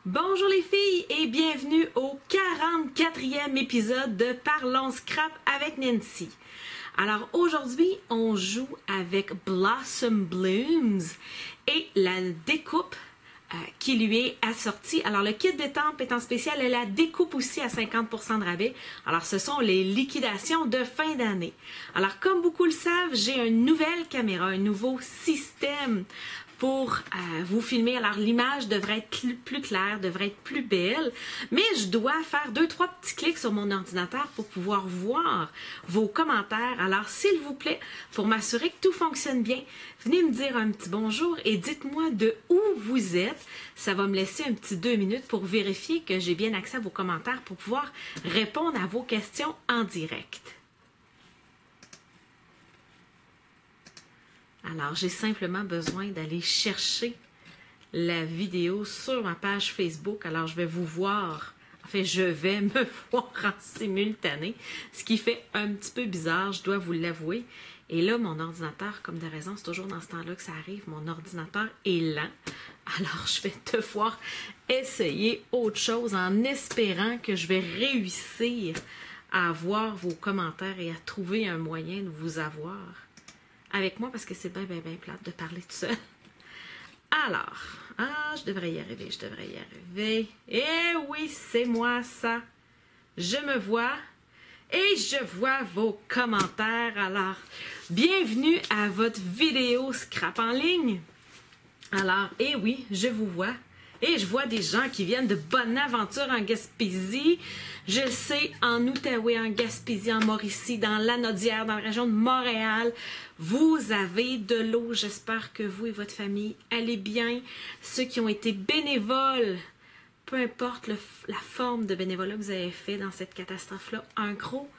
Bonjour les filles et bienvenue au 44e épisode de Parlons Scrap avec Nancy. Alors aujourd'hui, on joue avec Blossom Blooms et la découpe qui lui est assortie. Alors le kit d'étampes est en spécial et la découpe aussi à 50% de rabais. Alors ce sont les liquidations de fin d'année. Alors comme beaucoup le savent, j'ai une nouvelle caméra, un nouveau système pour vous filmer. Alors l'image devrait être plus claire, devrait être plus belle, mais je dois faire 2-3 petits clics sur mon ordinateur pour pouvoir voir vos commentaires. Alors s'il vous plaît, pour m'assurer que tout fonctionne bien, venez me dire un petit bonjour et dites-moi de où vous êtes. Ça va me laisser un petit 2 minutes pour vérifier que j'ai bien accès à vos commentaires pour pouvoir répondre à vos questions en direct. Alors, j'ai simplement besoin d'aller chercher la vidéo sur ma page Facebook. Alors, je vais vous voir, enfin, je vais me voir en simultané, ce qui fait un petit peu bizarre, je dois vous l'avouer. Et là, mon ordinateur, comme de raison, c'est toujours dans ce temps-là que ça arrive, mon ordinateur est lent. Alors, je vais devoir essayer autre chose en espérant que je vais réussir à avoir vos commentaires et à trouver un moyen de vous avoir avec moi parce que c'est bien plate de parler tout seul. Alors, je devrais y arriver, Eh oui, c'est moi ça. Je me vois et je vois vos commentaires. Alors, bienvenue à votre vidéo scrap en ligne. Alors, eh oui, je vous vois. Et je vois des gens qui viennent de Bonaventure en Gaspésie, je le sais, en Outaouais, en Gaspésie, en Mauricie, dans Lanaudière, dans la région de Montréal. Vous avez de l'eau. J'espère que vous et votre famille allez bien. Ceux qui ont été bénévoles, peu importe la forme de bénévolat que vous avez fait dans cette catastrophe-là, un gros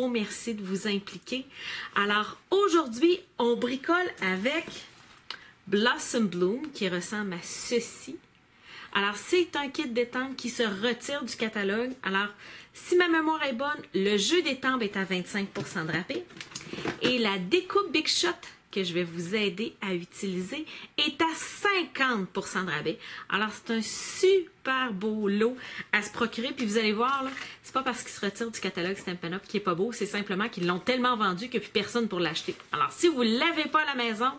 merci de vous impliquer. Alors aujourd'hui, on bricole avec Blossom Bloom qui ressemble à ceci. Alors, c'est un kit d'étampes qui se retire du catalogue. Alors, si ma mémoire est bonne, le jeu d'étampes est à 25% de rabais. Et la découpe Big Shot que je vais vous aider à utiliser est à 50% de rabais. Alors, c'est un super beau lot à se procurer. Puis vous allez voir, là, c'est pas parce qu'il se retire du catalogue Stampin' Up qui est pas beau, c'est simplement qu'ils l'ont tellement vendu qu'il n'y a plus personne pour l'acheter. Alors, si vous ne l'avez pas à la maison,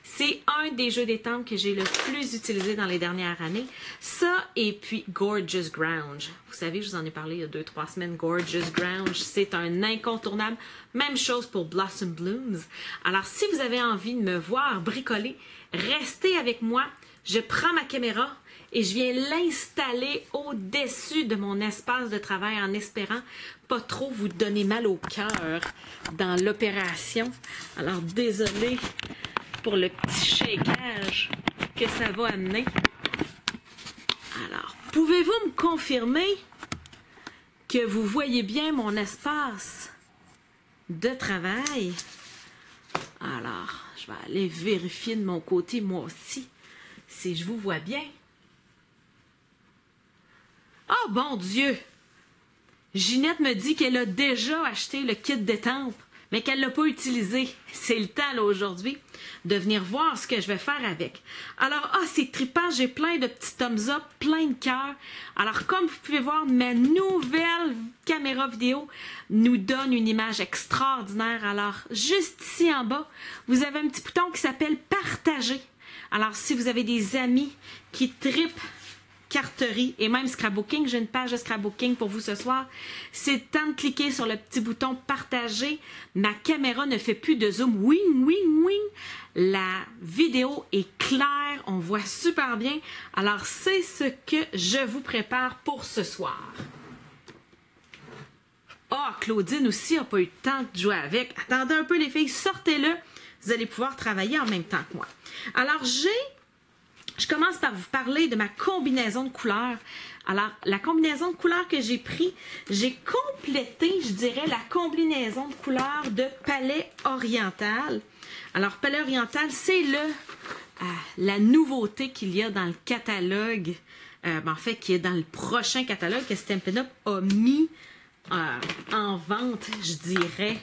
c'est un des jeux d'étampes que j'ai le plus utilisé dans les dernières années. Ça et puis Gorgeous Grounge. Vous savez, je vous en ai parlé il y a 2-3 semaines. Gorgeous Grounge, c'est un incontournable. Même chose pour Blossom Blooms. Alors, si vous avez envie de me voir bricoler, restez avec moi. Je prends ma caméra et je viens l'installer au-dessus de mon espace de travail en espérant pas trop vous donner mal au cœur dans l'opération. Alors, désolé pour le petit shakeage que ça va amener. Alors, pouvez-vous me confirmer que vous voyez bien mon espace de travail? Alors, je vais aller vérifier de mon côté, moi aussi, si je vous vois bien. Oh, bon Dieu! Ginette me dit qu'elle a déjà acheté le kit d'étampes, mais qu'elle ne l'a pas utilisé. C'est le temps, là, aujourd'hui, de venir voir ce que je vais faire avec. Alors, c'est trippant, j'ai plein de petits thumbs up, plein de cœurs. Alors, comme vous pouvez voir, ma nouvelle caméra vidéo nous donne une image extraordinaire. Alors, juste ici en bas, vous avez un petit bouton qui s'appelle « Partager ». Alors, si vous avez des amis qui trippent carterie et même scrapbooking, j'ai une page de scrapbooking pour vous ce soir. C'est le temps de cliquer sur le petit bouton partager. Ma caméra ne fait plus de zoom. Wing. La vidéo est claire, on voit super bien. Alors, c'est ce que je vous prépare pour ce soir. Claudine aussi n'a pas eu le temps de jouer avec. Attendez un peu les filles, sortez-le. Vous allez pouvoir travailler en même temps que moi. Alors, je commence par vous parler de ma combinaison de couleurs. Alors, la combinaison de couleurs que j'ai pris, j'ai complété, je dirais, la combinaison de couleurs de Palais Oriental. Alors, Palais Oriental, c'est la nouveauté qu'il y a dans le catalogue, en fait, qui est dans le prochain catalogue que Stampin' Up a mis en vente, je dirais,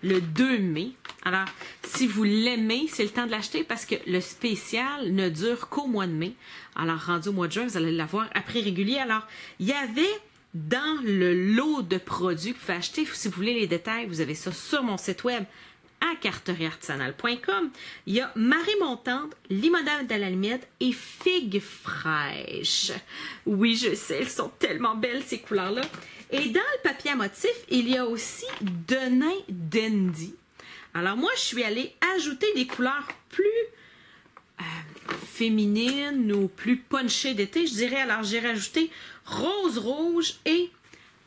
le 2 mai. Alors, si vous l'aimez, c'est le temps de l'acheter parce que le spécial ne dure qu'au mois de mai. Alors, rendu au mois de juin, vous allez l'avoir à prix régulier. Alors, il y avait dans le lot de produits que vous pouvez acheter, si vous voulez les détails, vous avez ça sur mon site web à carterieartisanale.com. Il y a marée montante, limonade à la limette et figues fraîches. Oui, je sais, elles sont tellement belles ces couleurs-là. Et dans le papier à motif, il y a aussi Denain Dandy. Alors moi, je suis allée ajouter des couleurs plus féminines ou plus punchées d'été, je dirais. Alors j'ai rajouté rose rouge et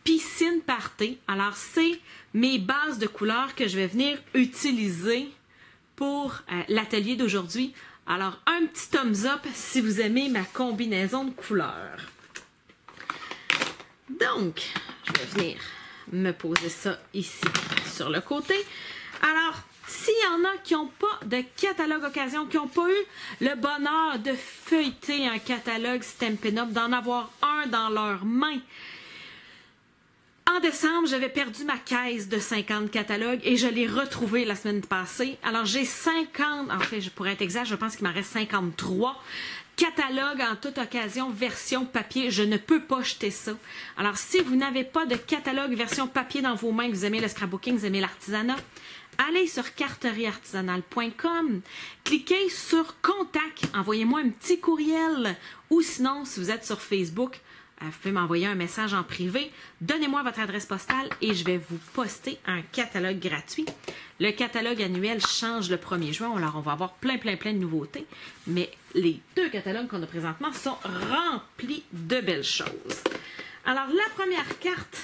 piscine party. Alors c'est mes bases de couleurs que je vais venir utiliser pour l'atelier d'aujourd'hui. Alors un petit thumbs up si vous aimez ma combinaison de couleurs. Donc, je vais venir me poser ça ici sur le côté. Alors, s'il y en a qui n'ont pas de catalogue occasion, qui n'ont pas eu le bonheur de feuilleter un catalogue Stampin' Up, d'en avoir un dans leurs mains. En décembre, j'avais perdu ma caisse de 50 catalogues et je l'ai retrouvé la semaine passée. Alors, j'ai 50, en fait, pour être exact, je pense qu'il m'en reste 53 catalogues en toute occasion, version papier. Je ne peux pas jeter ça. Alors, si vous n'avez pas de catalogue version papier dans vos mains, que vous aimez le scrapbooking, vous aimez l'artisanat, allez sur carterieartisanale.com, cliquez sur Contact, envoyez-moi un petit courriel ou sinon, si vous êtes sur Facebook, vous pouvez m'envoyer un message en privé. Donnez-moi votre adresse postale et je vais vous poster un catalogue gratuit. Le catalogue annuel change le 1er juin. Alors, on va avoir plein de nouveautés. Mais les 2 catalogues qu'on a présentement sont remplis de belles choses. Alors, la première carte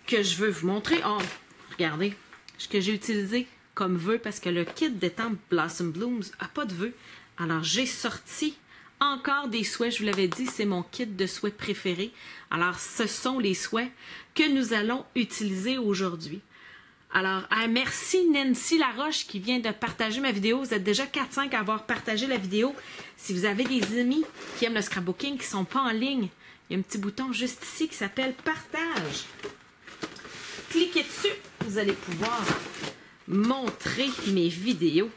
que je veux vous montrer. Oh, regardez ce que j'ai utilisé comme vœu parce que le kit d'étampes Blossom Blooms n'a pas de vœu. Alors, j'ai sorti encore des souhaits, je vous l'avais dit, c'est mon kit de souhaits préféré. Alors, ce sont les souhaits que nous allons utiliser aujourd'hui. Alors, merci Nancy Laroche qui vient de partager ma vidéo. Vous êtes déjà 4-5 à avoir partagé la vidéo. Si vous avez des amis qui aiment le scrapbooking, qui ne sont pas en ligne, il y a un petit bouton juste ici qui s'appelle « Partage ». Cliquez dessus, vous allez pouvoir montrer mes vidéos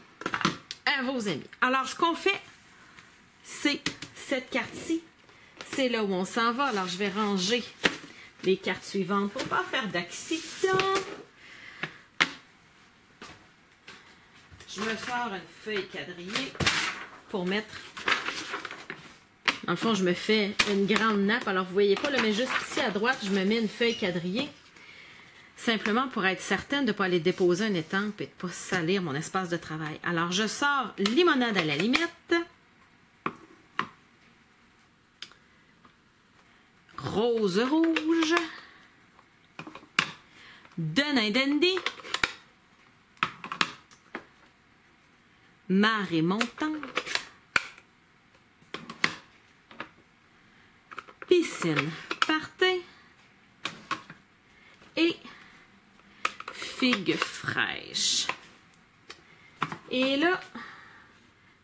à vos amis. Alors, ce qu'on fait, c'est cette carte-ci. C'est là où on s'en va. Alors, je vais ranger les cartes suivantes pour ne pas faire d'accident. Je me sors une feuille quadrillée pour mettre... Dans le fond, je me fais une grande nappe. Alors, vous ne voyez pas, là, mais juste ici à droite, je me mets une feuille quadrillée. Simplement pour être certaine de ne pas aller déposer une étampe et de ne pas salir mon espace de travail. Alors, je sors limonade à la limette. Rose rouge, Denain Dandy, marée montante, piscine party et figues fraîches. Et là,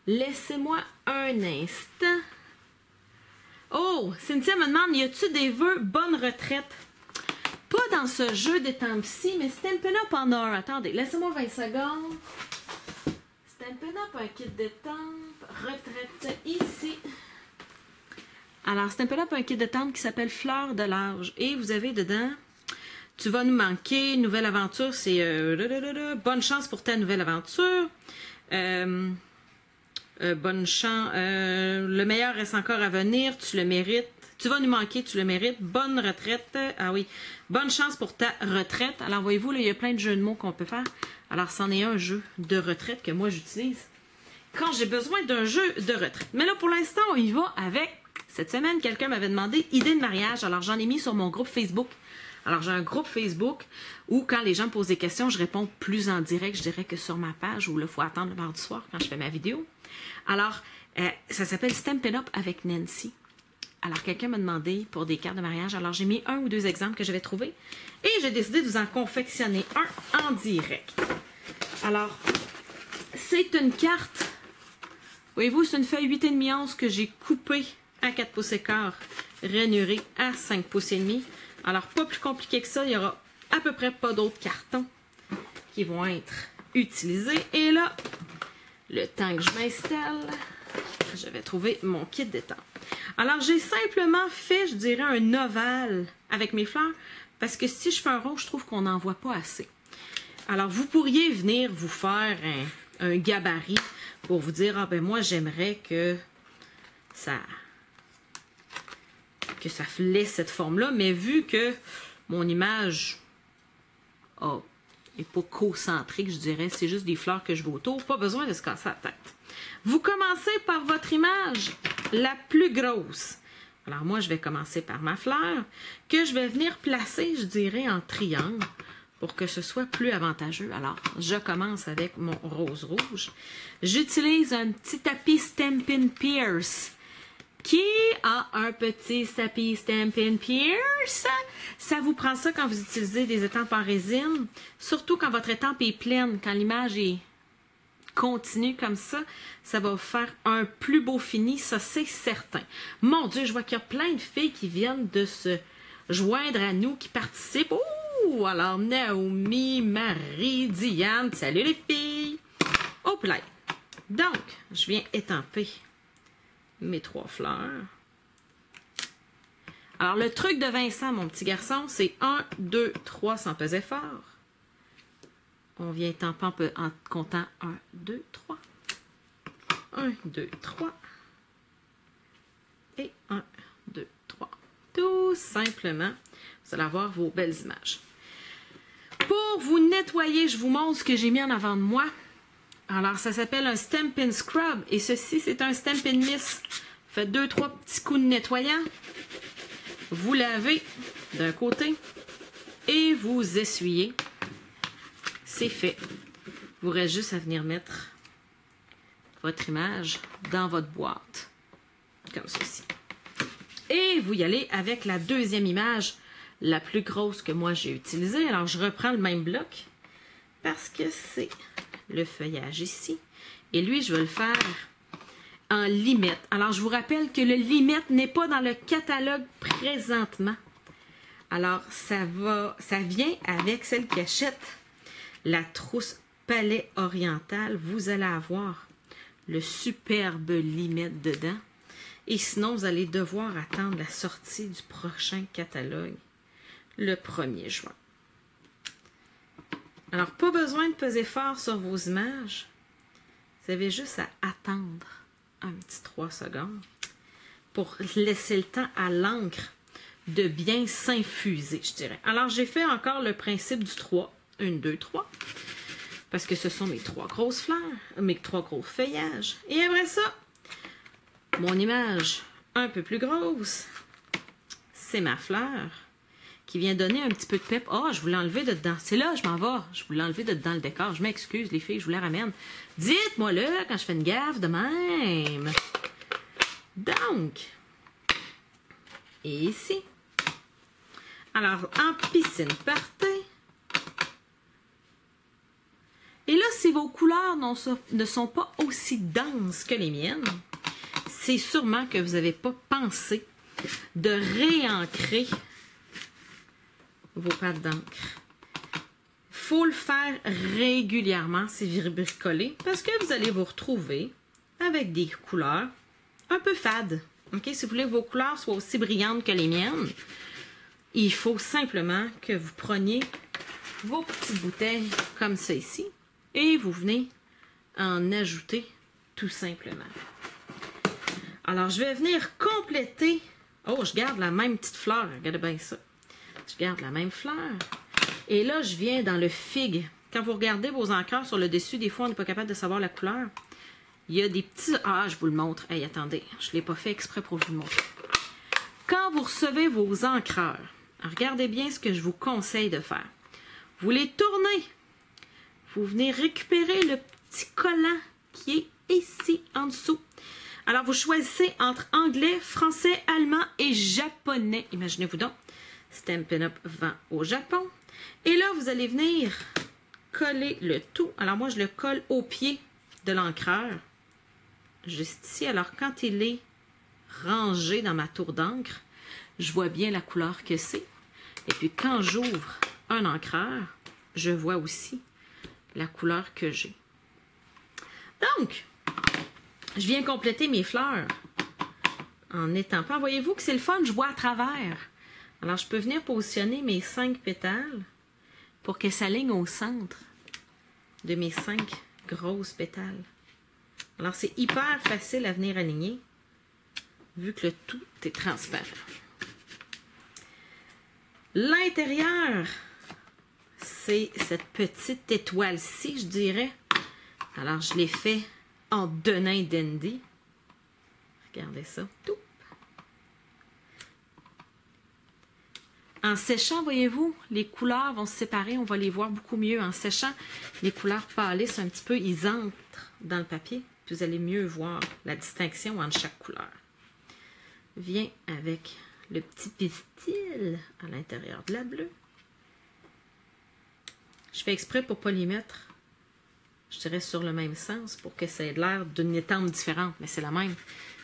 laissez-moi un instant. Oh, Cynthia me demande, y a-tu des vœux bonne retraite? Pas dans ce jeu d'étampes-ci, mais Stampin' Up en a un. Attendez, laissez-moi 20 secondes. Stampin' Up, un kit d'étampes, retraite ici. Alors, Stampin' Up, un kit d'étampes qui s'appelle Fleur de l'âge. Et vous avez dedans, tu vas nous manquer, nouvelle aventure, c'est bonne chance pour ta nouvelle aventure. Bonne chance. Le meilleur reste encore à venir. Tu le mérites. Tu vas nous manquer. Tu le mérites. Bonne retraite. Ah oui. Bonne chance pour ta retraite. Alors, voyez-vous, là, il y a plein de jeux de mots qu'on peut faire. Alors, c'en est un jeu de retraite que moi, j'utilise quand j'ai besoin d'un jeu de retraite. Mais là, pour l'instant, on y va avec... Cette semaine, quelqu'un m'avait demandé idée de mariage. Alors, j'en ai mis sur mon groupe Facebook. Alors, j'ai un groupe Facebook où, quand les gens me posent des questions, je réponds plus en direct, je dirais, que sur ma page où il faut attendre le mardi soir quand je fais ma vidéo. Alors, ça s'appelle Stampin' Up avec Nancy. Alors, quelqu'un m'a demandé pour des cartes de mariage. Alors, j'ai mis 1 ou 2 exemples que j'avais trouvés. Et j'ai décidé de vous en confectionner un en direct. Alors, c'est une carte. Voyez-vous, c'est une feuille 8,5 onces que j'ai coupée à 4 pouces et quart, rainurée à 5 pouces et demi. Alors, pas plus compliqué que ça. Il n'y aura à peu près pas d'autres cartons qui vont être utilisés. Et là, le temps que je m'installe, je vais trouver mon kit d'étang. Alors, j'ai simplement fait, je dirais, un ovale avec mes fleurs, parce que si je fais un rond, je trouve qu'on n'en voit pas assez. Alors, vous pourriez venir vous faire un gabarit pour vous dire, ah ben moi, j'aimerais que ça laisse cette forme-là, mais vu que mon image n'est pas concentrique, je dirais, c'est juste des fleurs que je veux autour, pas besoin de se casser la tête. Vous commencez par votre image la plus grosse. Alors moi, je vais commencer par ma fleur, que je vais venir placer, je dirais, en triangle, pour que ce soit plus avantageux. Alors, je commence avec mon rose rouge. J'utilise un petit tapis Stampin' Pierce. Qui a un petit tapis Stampin' Pierce? Ça vous prend ça quand vous utilisez des étampes en résine, surtout quand votre étampe est pleine, quand l'image est continue comme ça va vous faire un plus beau fini, ça c'est certain. Mon Dieu, je vois qu'il y a plein de filles qui viennent de se joindre à nous, qui participent. Oh, alors Naomi, Marie, Diane, salut les filles! Hop là! Donc, je viens étamper mes 3 fleurs. Alors, le truc de Vincent, mon petit garçon, c'est 1, 2, 3 sans peser fort. On vient étamper en comptant 1, 2, 3. 1, 2, 3. Et 1, 2, 3. Tout simplement, vous allez avoir vos belles images. Pour vous nettoyer, je vous montre ce que j'ai mis en avant de moi. Alors, ça s'appelle un Stampin' Scrub. Et ceci, c'est un Stampin' Mist. Faites 2-3 petits coups de nettoyant. Vous lavez d'un côté et vous essuyez. C'est fait. Vous reste juste à venir mettre votre image dans votre boîte. Comme ceci. Et vous y allez avec la deuxième image, la plus grosse que moi j'ai utilisée. Alors, je reprends le même bloc parce que c'est le feuillage ici. Et lui, je vais le faire en limette. Alors, je vous rappelle que le limette n'est pas dans le catalogue présentement. Alors, ça vient avec celle qui achète la trousse Palais Oriental. Vous allez avoir le superbe limette dedans. Et sinon, vous allez devoir attendre la sortie du prochain catalogue, le 1er juin. Alors, pas besoin de peser fort sur vos images. Vous avez juste à attendre un petit 3 secondes pour laisser le temps à l'encre de bien s'infuser, je dirais. Alors, j'ai fait encore le principe du 3. 1, 2, 3. Parce que ce sont mes 3 grosses fleurs, mes 3 gros feuillages. Et après ça, mon image un peu plus grosse, c'est ma fleur qui vient donner un petit peu de pep. Ah, je voulais enlever de dedans. C'est là, je m'en vais. Je voulais enlever de dedans le décor. Je m'excuse, les filles, je vous la ramène. Dites-moi là quand je fais une gaffe de même. Donc, et ici. Alors, en piscine party. Et là, si vos couleurs ne sont pas aussi denses que les miennes, c'est sûrement que vous n'avez pas pensé de réancrer vos pattes d'encre. Il faut le faire régulièrement, c'est bricolé, parce que vous allez vous retrouver avec des couleurs un peu fades. Okay? Si vous voulez que vos couleurs soient aussi brillantes que les miennes, il faut simplement que vous preniez vos petites bouteilles comme ça ici et vous venez en ajouter tout simplement. Alors, je vais venir compléter. Oh, je garde la même petite fleur. Regardez bien ça. Je garde la même fleur. Et là, je viens dans le figue. Quand vous regardez vos encreurs sur le dessus, des fois, on n'est pas capable de savoir la couleur. Il y a des petits... Ah, je vous le montre. Hey, attendez. Je ne l'ai pas fait exprès pour vous le montrer. Quand vous recevez vos encreurs, regardez bien ce que je vous conseille de faire. Vous les tournez. Vous venez récupérer le petit collant qui est ici en dessous. Alors, vous choisissez entre anglais, français, allemand et japonais. Imaginez-vous donc. Stampin' Up vend au Japon. Et là, vous allez venir coller le tout. Alors, moi, je le colle au pied de l'encreur. Juste ici. Alors, quand il est rangé dans ma tour d'encre, je vois bien la couleur que c'est. Et puis, quand j'ouvre un encreur, je vois aussi la couleur que j'ai. Donc, je viens compléter mes fleurs en étampant. Voyez-vous que c'est le fun, je vois à travers. Alors, je peux venir positionner mes 5 pétales pour qu'elles s'alignent au centre de mes 5 grosses pétales. Alors, c'est hyper facile à venir aligner, vu que le tout est transparent. L'intérieur, c'est cette petite étoile-ci, je dirais. Alors, je l'ai fait en Denain Dandy. Regardez ça. Tout. En séchant, voyez-vous, les couleurs vont se séparer. On va les voir beaucoup mieux. En séchant, les couleurs pâlissent un petit peu. Ils entrent dans le papier. Puis vous allez mieux voir la distinction entre chaque couleur. Viens avec le petit pistil à l'intérieur de la bleue. Je fais exprès pour ne pas les mettre, je dirais, sur le même sens pour que ça ait l'air d'une étampe différente. Mais c'est la même.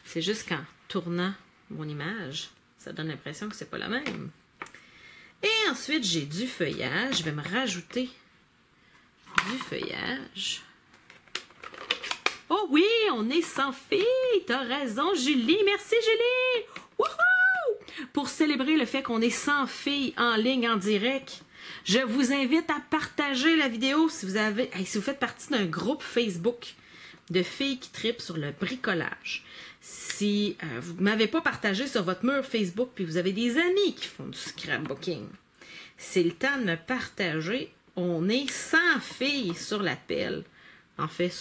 C'est juste qu'en tournant mon image, ça donne l'impression que c'est pas la même. Et ensuite, j'ai du feuillage. Je vais me rajouter du feuillage. Oh oui, on est sans filles. T'as raison, Julie. Merci, Julie. Wouhou! Pour célébrer le fait qu'on est 100 filles en ligne, en direct, je vous invite à partager la vidéo si vous faites partie d'un groupe Facebook de filles qui tripent sur le bricolage. Si vous ne m'avez pas partagé sur votre mur Facebook puis vous avez des amis qui font du scrapbooking, c'est le temps de me partager. On est 100 filles sur l'appel. En fait,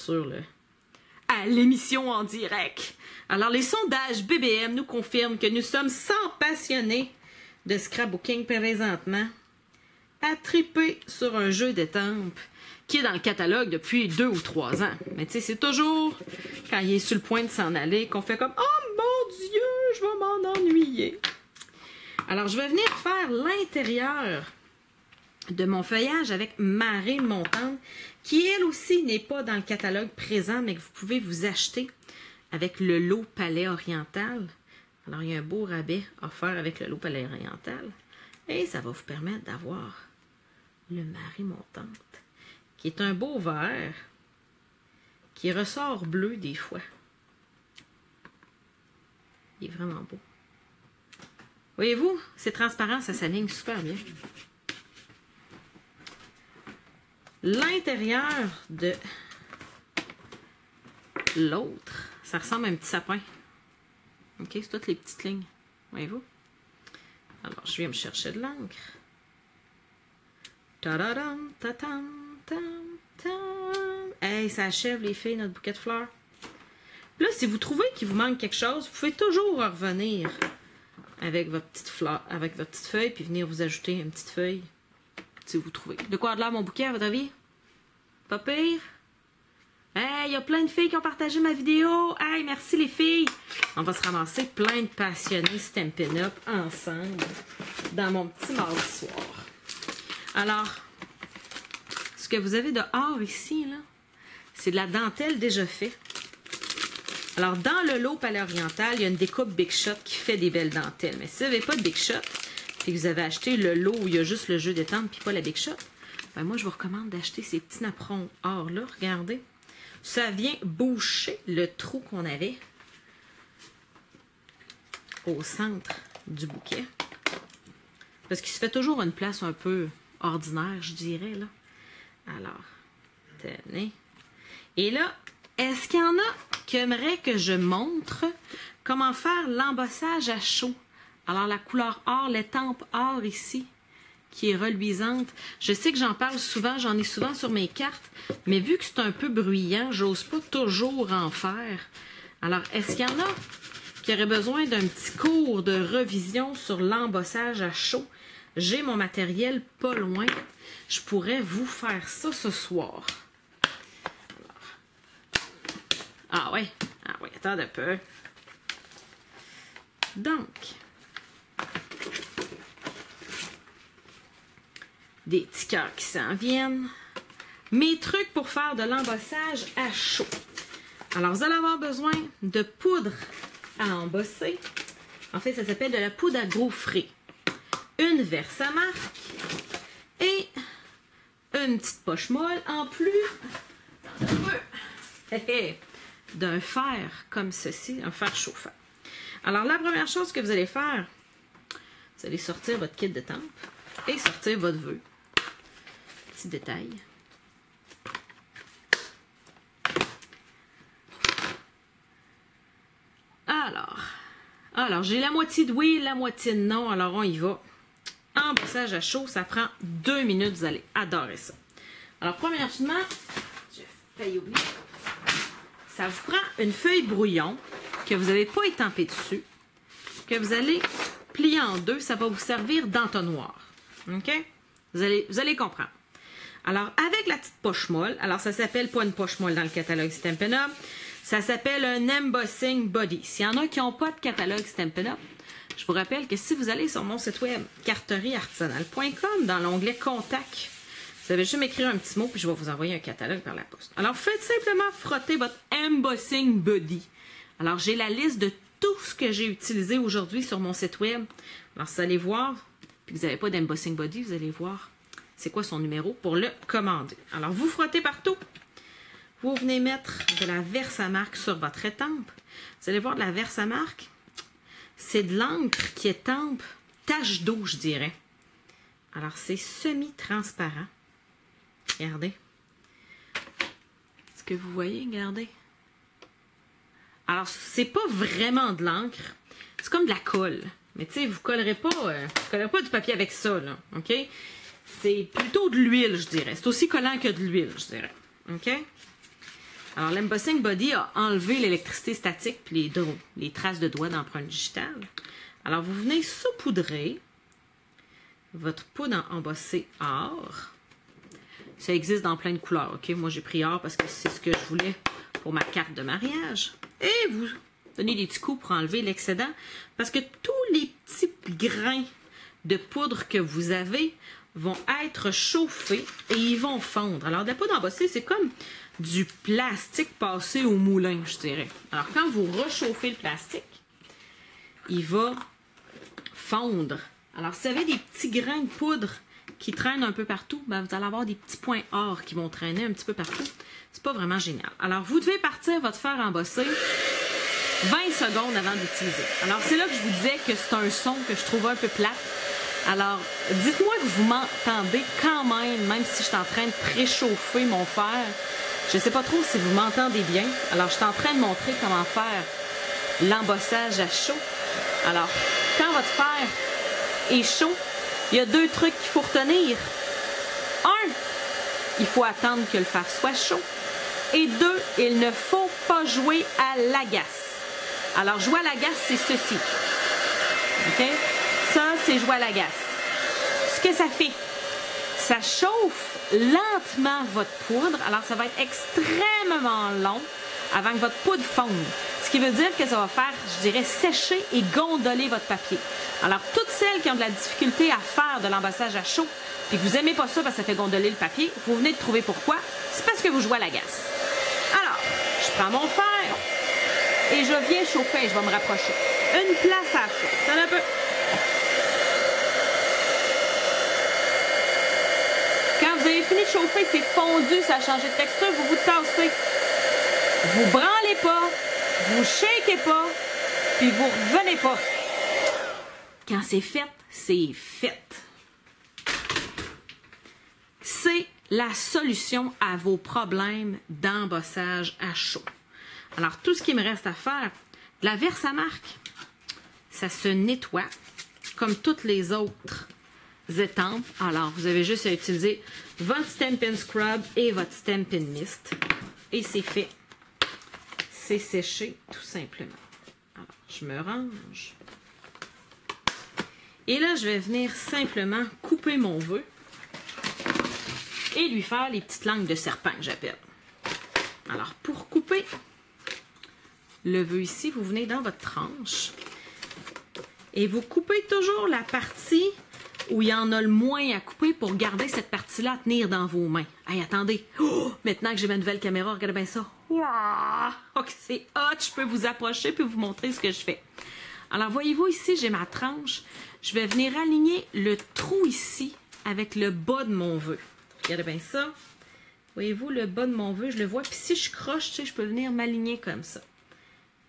à l'émission en direct. Alors, les sondages BBM nous confirment que nous sommes 100 passionnés de scrapbooking présentement à triper sur un jeu d'étampes qui est dans le catalogue depuis 2 ou 3 ans. Mais tu sais, c'est toujours quand il est sur le point de s'en aller qu'on fait comme « Oh mon Dieu, je vais m'en ennuyer! » Alors, je vais venir faire l'intérieur de mon feuillage avec Marée Montante, qui elle aussi n'est pas dans le catalogue présent, mais que vous pouvez vous acheter avec le lot Palais Oriental. Alors, il y a un beau rabais offert avec le lot Palais Oriental. Et ça va vous permettre d'avoir le Marée Montante, qui est un beau vert, qui ressort bleu des fois. Il est vraiment beau. Voyez-vous, c'est transparent, ça s'aligne super bien. L'intérieur de l'autre, ça ressemble à un petit sapin. OK, c'est toutes les petites lignes. Voyez-vous? Alors, je viens me chercher de l'encre. Ta-da-dam, ta-tam, tam, tam. Hey, ça achève, les filles, notre bouquet de fleurs. Là, si vous trouvez qu'il vous manque quelque chose, vous pouvez toujours revenir avec votre petite fleur, avec votre petite feuille, puis venir vous ajouter une petite feuille, si vous trouvez. De quoi de l'air mon bouquet, à votre avis? Pas pire? Hey, il y a plein de filles qui ont partagé ma vidéo. Hey, merci les filles. On va se ramasser plein de passionnés Stampin' Up ensemble dans mon petit mardi soir. Alors, ce que vous avez dehors ici, là, c'est de la dentelle déjà faite. Alors, dans le lot Palais Oriental, il y a une découpe Big Shot qui fait des belles dentelles. Mais si vous n'avez pas de Big Shot, et que vous avez acheté le lot où il y a juste le jeu d'étampes puis pas la Big Shot, ben moi, je vous recommande d'acheter ces petits napperons or-là. Regardez. Ça vient boucher le trou qu'on avait au centre du bouquet. Parce qu'il se fait toujours une place un peu ordinaire, je dirais, là. Alors, tenez. Et là, est-ce qu'il y en a qui aimeraient que je montre comment faire l'embossage à chaud? Alors, la couleur or, l'étampe or ici, qui est reluisante. Je sais que j'en parle souvent, j'en ai souvent sur mes cartes, mais vu que c'est un peu bruyant, j'ose pas toujours en faire. Alors, est-ce qu'il y en a qui auraient besoin d'un petit cours de revision sur l'embossage à chaud? J'ai mon matériel pas loin. Je pourrais vous faire ça ce soir. Alors, ah ouais, attends un peu. Donc, des petits cœurs qui s'en viennent. Mes trucs pour faire de l'embossage à chaud. Alors, vous allez avoir besoin de poudre à embosser. En fait, ça s'appelle de la poudre à gaufrer. Une Versamark et une petite poche molle en plus d'un fer comme ceci, un fer chauffant. Alors, la première chose que vous allez faire, vous allez sortir votre kit de tempe et sortir votre vœu. Petit détail. Alors j'ai la moitié de oui, la moitié de non, alors on y va. Embossage à chaud, ça prend 2 minutes, vous allez adorer ça. Alors, premièrement, j'ai failli oublier, ça vous prend une feuille brouillon que vous n'avez pas étampé dessus, que vous allez plier en deux, ça va vous servir d'entonnoir. OK? Vous allez comprendre. Alors, avec la petite poche molle, alors ça s'appelle pas une poche molle dans le catalogue Stampin' Up, ça s'appelle un Embossing Body. S'il y en a qui n'ont pas de catalogue Stampin' Up, je vous rappelle que si vous allez sur mon site web carterieartisanale.com, dans l'onglet Contact, vous avez juste m'écrire un petit mot puis je vais vous envoyer un catalogue par la poste. Alors, faites simplement frotter votre Embossing Body. Alors, j'ai la liste de tout ce que j'ai utilisé aujourd'hui sur mon site web. Alors, si vous allez voir, puis vous n'avez pas d'Embossing Body, vous allez voir c'est quoi son numéro pour le commander. Alors, vous frottez partout. Vous venez mettre de la Versamark sur votre étampe. Vous allez voir de la Versamark. C'est de l'encre qui étampe tache d'eau, je dirais. Alors, c'est semi-transparent. Regardez. Est-ce que vous voyez? Regardez. Alors, c'est pas vraiment de l'encre. C'est comme de la colle. Mais tu sais, vous collerez pas du papier avec ça, là. OK? C'est plutôt de l'huile, je dirais. C'est aussi collant que de l'huile, je dirais. OK? Alors, l'Embossing Body a enlevé l'électricité statique et les traces de doigts d'empreinte digitale. Alors, vous venez saupoudrer votre poudre embossée or. Ça existe dans plein de couleurs, OK? Moi, j'ai pris or parce que c'est ce que je voulais pour ma carte de mariage. Et vous donnez des petits coups pour enlever l'excédent parce que tous les petits grains de poudre que vous avez vont être chauffés et ils vont fondre. Alors, de la poudre embossée, c'est comme du plastique passé au moulin, je dirais. Alors, quand vous réchauffez le plastique, il va fondre. Alors, si vous avez des petits grains de poudre qui traînent un peu partout, ben, vous allez avoir des petits points or qui vont traîner un petit peu partout. C'est pas vraiment génial. Alors, vous devez partir votre fer embossé 20 secondes avant d'utiliser. Alors, c'est là que je vous disais que c'est un son que je trouve un peu plate. Alors, dites-moi que vous m'entendez quand même si je suis en train de préchauffer mon fer. Je ne sais pas trop si vous m'entendez bien. Alors, je suis en train de montrer comment faire l'embossage à chaud. Alors, quand votre fer est chaud, il y a 2 trucs qu'il faut retenir. 1, il faut attendre que le fer soit chaud. Et 2, il ne faut pas jouer à l'agace. Alors, jouer à l'agace, c'est ceci. OK? Ça, c'est jouer à l'agace. Ce que ça fait, ça chauffe lentement votre poudre. Alors, ça va être extrêmement long avant que votre poudre fonde. Ce qui veut dire que ça va faire, je dirais, sécher et gondoler votre papier. Alors, toutes celles qui ont de la difficulté à faire de l'embossage à chaud et que vous n'aimez pas ça parce que ça fait gondoler le papier, vous venez de trouver pourquoi. C'est parce que vous jouez à l'agace. Alors, je prends mon fer et je viens chauffer. Je vais me rapprocher. Une place à chaud. Ça un peu. Quand vous avez fini de chauffer, c'est fondu, ça a changé de texture, vous vous tassez. Vous branlez pas, vous shakez pas, puis vous revenez pas. Quand c'est fait, c'est fait. C'est la solution à vos problèmes d'embossage à chaud. Alors, tout ce qui me reste à faire, de la Versamark, ça se nettoie comme toutes les autres étampes. Alors, vous avez juste à utiliser votre Stampin' Scrub et votre Stampin' Mist. Et c'est fait. C'est séché, tout simplement. Alors, je me range. Et là, je vais venir simplement couper mon vœu et lui faire les petites langues de serpent que j'appelle. Alors, pour couper le vœu ici, vous venez dans votre tranche et vous coupez toujours la partie où il y en a le moins à couper pour garder cette partie-là à tenir dans vos mains. Hey, attendez! Oh, maintenant que j'ai ma nouvelle caméra, regardez bien ça. Wow! Ok, c'est hot! Je peux vous approcher puis vous montrer ce que je fais. Alors, voyez-vous ici, j'ai ma tranche. Je vais venir aligner le trou ici avec le bas de mon vœu. Regardez bien ça. Voyez-vous, le bas de mon vœu, je le vois. Puis si je croche, tu sais, je peux venir m'aligner comme ça.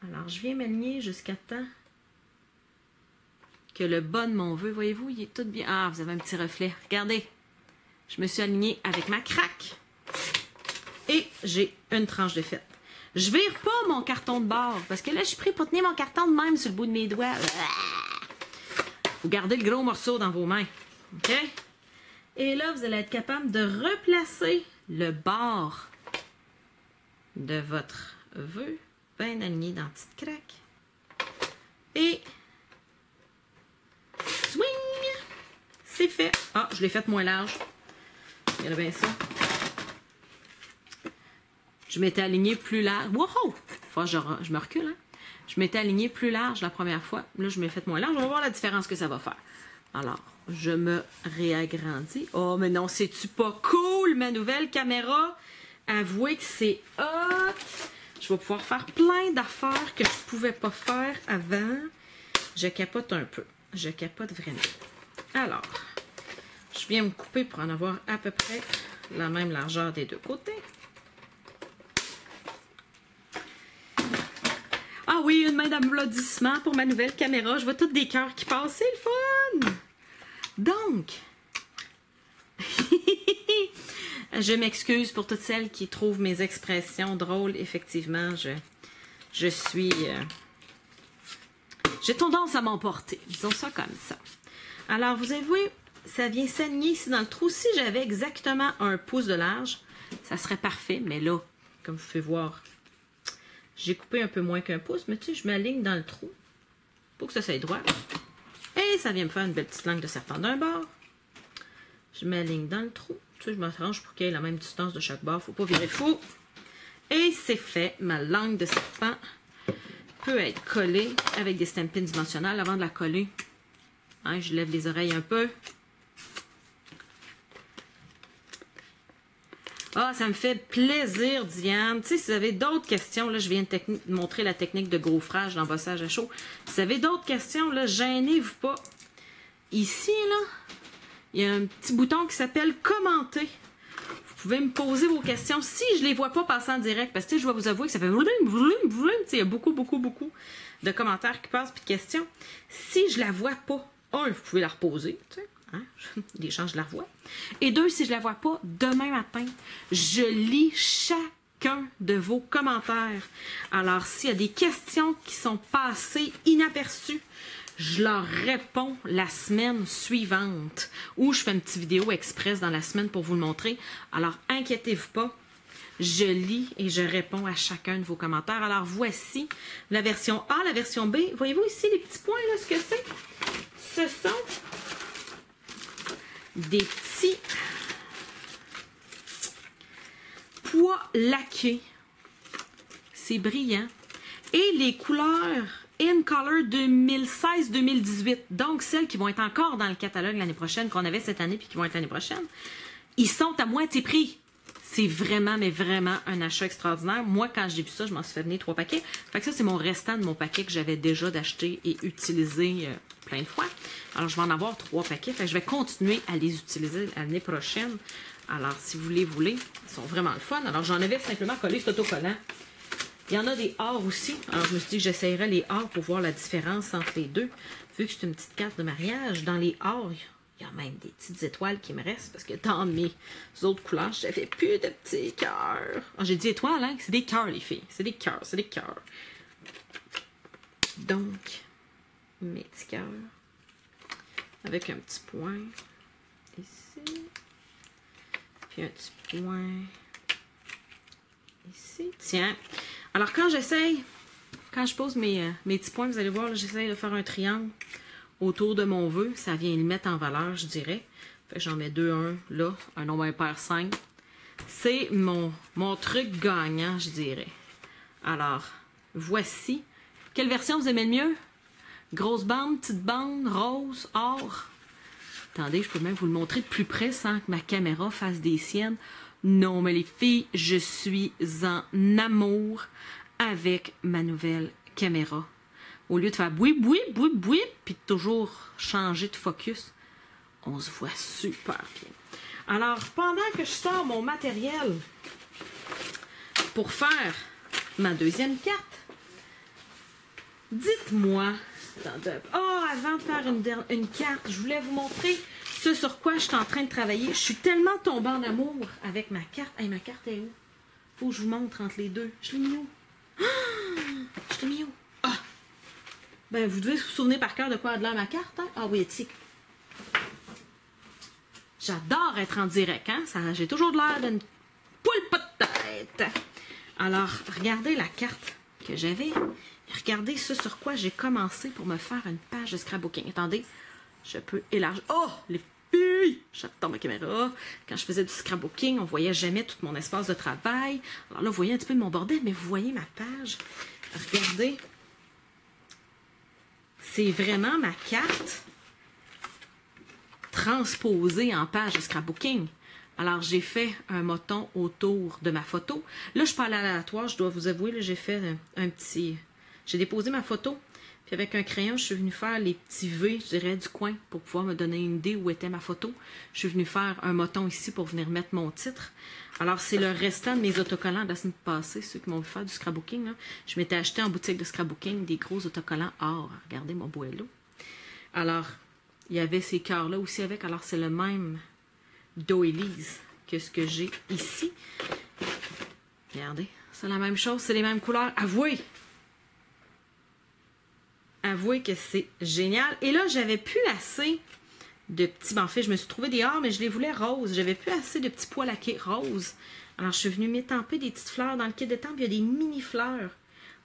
Alors, je viens m'aligner jusqu'à temps que le bas de mon vœu, voyez-vous, il est tout bien. Ah, vous avez un petit reflet. Regardez. Je me suis alignée avec ma craque. Et j'ai une tranche de fête. Je vire pas mon carton de bord. Parce que là, je suis pris pour tenir mon carton de même sur le bout de mes doigts. Vous gardez le gros morceau dans vos mains. OK? Et là, vous allez être capable de replacer le bord de votre vœu bien aligné dans la petite craque. Et swing! C'est fait. Ah, je l'ai fait moins large. Regardez bien ça. Je m'étais alignée plus large. Wow! Faut que je me recule, hein? Je m'étais alignée plus large la première fois. Là, je m'ai fait moins large. On va voir la différence que ça va faire. Alors, je me réagrandis. Oh, mais non, c'est-tu pas cool, ma nouvelle caméra? Avouez que c'est hot! Je vais pouvoir faire plein d'affaires que je ne pouvais pas faire avant. Je capote un peu. Je capote vraiment. Alors, je viens me couper pour en avoir à peu près la même largeur des deux côtés. Ah oui, une main d'applaudissement pour ma nouvelle caméra. Je vois tous des cœurs qui passent. C'est le fun! Donc, je m'excuse pour toutes celles qui trouvent mes expressions drôles. Effectivement, je suis... j'ai tendance à m'emporter. Disons ça comme ça. Alors, vous avez vu, ça vient s'aligner ici dans le trou. Si j'avais exactement 1 pouce de large, ça serait parfait. Mais là, comme vous pouvez voir, j'ai coupé un peu moins qu'1 pouce. Mais tu sais, je m'aligne dans le trou pour que ça soit droit. Et ça vient me faire une belle petite langue de serpent d'un bord. Je m'aligne dans le trou. Tu sais, je m'arrange pour qu'il y ait la même distance de chaque bord. Faut pas virer fou. Et c'est fait. Ma langue de serpent peut être collée avec des stampins dimensionnels. Avant de la coller, hein, je lève les oreilles un peu. Ah, ça me fait plaisir, Diane. Tu sais, si vous avez d'autres questions, là, je viens de montrer la technique de gaufrage, d'embossage à chaud. Si vous avez d'autres questions, là, gênez-vous pas. Ici, là, il y a un petit bouton qui s'appelle « Commenter ». Vous pouvez me poser vos questions si je ne les vois pas passer en direct. Parce que, je dois vous avouer que ça fait vroom, vroom, vroom. Il y a beaucoup de commentaires qui passent et de questions. Si je la vois pas, vous pouvez la reposer, tu sais. Hein? Des chances, je la revois. Et 2, si je la vois pas, demain matin, je lis chacun de vos commentaires. Alors, s'il y a des questions qui sont passées inaperçues, je leur réponds la semaine suivante. Ou je fais une petite vidéo express dans la semaine pour vous le montrer. Alors, inquiétez-vous pas. Je lis et je réponds à chacun de vos commentaires. Alors, voici la version A, la version B. Voyez-vous ici les petits points, là, ce que c'est? Ce sont des petits pois laqués. C'est brillant. Et les couleurs In Color 2016-2018, donc celles qui vont être encore dans le catalogue l'année prochaine, qu'on avait cette année puis qui vont être l'année prochaine, ils sont à moitié prix. C'est vraiment, mais vraiment un achat extraordinaire. Moi, quand j'ai vu ça, je m'en suis fait venir 3 paquets. Fait que ça, c'est mon restant de mon paquet que j'avais déjà d'acheter et utilisé plein de fois. Alors, je vais en avoir 3 paquets. Fait que je vais continuer à les utiliser l'année prochaine. Alors, si vous les voulez, ils sont vraiment le fun. Alors, j'en avais simplement collé cet autocollant. Il y en a des ors aussi. Alors, je me suis dit que j'essayerais les ors pour voir la différence entre les deux. Vu que c'est une petite carte de mariage, dans les ors, il y a même des petites étoiles qui me restent parce que dans mes autres couleurs, j'avais plus de petits cœurs. Ah, j'ai dit étoiles, hein? C'est des cœurs, les filles. C'est des cœurs, c'est des cœurs. Donc, mes petits cœurs. Avec un petit point ici. Puis un petit point ici. Tiens. Alors, quand j'essaye, quand je pose mes petits points, vous allez voir, j'essaye de faire un triangle autour de mon vœu. Ça vient le mettre en valeur, je dirais. J'en mets 2, 1 là, un nombre impair 5. C'est mon truc gagnant, je dirais. Alors, voici. Quelle version vous aimez le mieux? Grosse bande, petite bande, rose, or. Attendez, je peux même vous le montrer de plus près sans que ma caméra fasse des siennes. Non, mais les filles, je suis en amour avec ma nouvelle caméra. Au lieu de faire bouip, bouip, bouip, bouip, puis de toujours changer de focus, on se voit super bien. Alors, pendant que je sors mon matériel pour faire ma deuxième carte, dites-moi, avant de faire une carte, je voulais vous montrer ce sur quoi je suis en train de travailler. Je suis tellement tombée en amour avec ma carte. Hey, ma carte est où? Faut que je vous montre entre les deux. Je l'ai mis où? Ah! Je l'ai mis où? Ah! Ben, vous devez vous souvenir par cœur de quoi a de l'air ma carte, hein? Ah oui, ici. J'adore être en direct, hein? J'ai toujours de l'air d'une poule pas de tête. Alors, regardez la carte que j'avais. Regardez ce sur quoi j'ai commencé pour me faire une page de scrapbooking. Attendez, je peux élargir. Oh, les filles! J'attends ma caméra. Quand je faisais du scrapbooking, on voyait jamais tout mon espace de travail. Alors là, vous voyez un petit peu de mon bordel, mais vous voyez ma page. Regardez. C'est vraiment ma carte transposée en page de scrapbooking. Alors, j'ai fait un moton autour de ma photo. Là, je parle aléatoire, je dois vous avouer, j'ai fait un petit... J'ai déposé ma photo, puis avec un crayon, je suis venue faire les petits V, je dirais, du coin pour pouvoir me donner une idée où était ma photo. Je suis venue faire un moton ici pour venir mettre mon titre. Alors, c'est le restant de mes autocollants de la semaine passée, ceux qui m'ont vu faire du scrapbooking. Là. Je m'étais acheté en boutique de scrapbooking des gros autocollants or. Regardez mon boîleau. Alors, il y avait ces cœurs-là aussi avec. Alors, c'est le même doilies que ce que j'ai ici. Regardez, c'est la même chose, c'est les mêmes couleurs. Avouez que c'est génial. Et là, j'avais plus assez de petits... Ben, en fait, je me suis trouvé des or, mais je les voulais roses. J'avais plus assez de petits pois laqués roses. Alors, je suis venue m'étamper des petites fleurs dans le kit de temple. Il y a des mini-fleurs.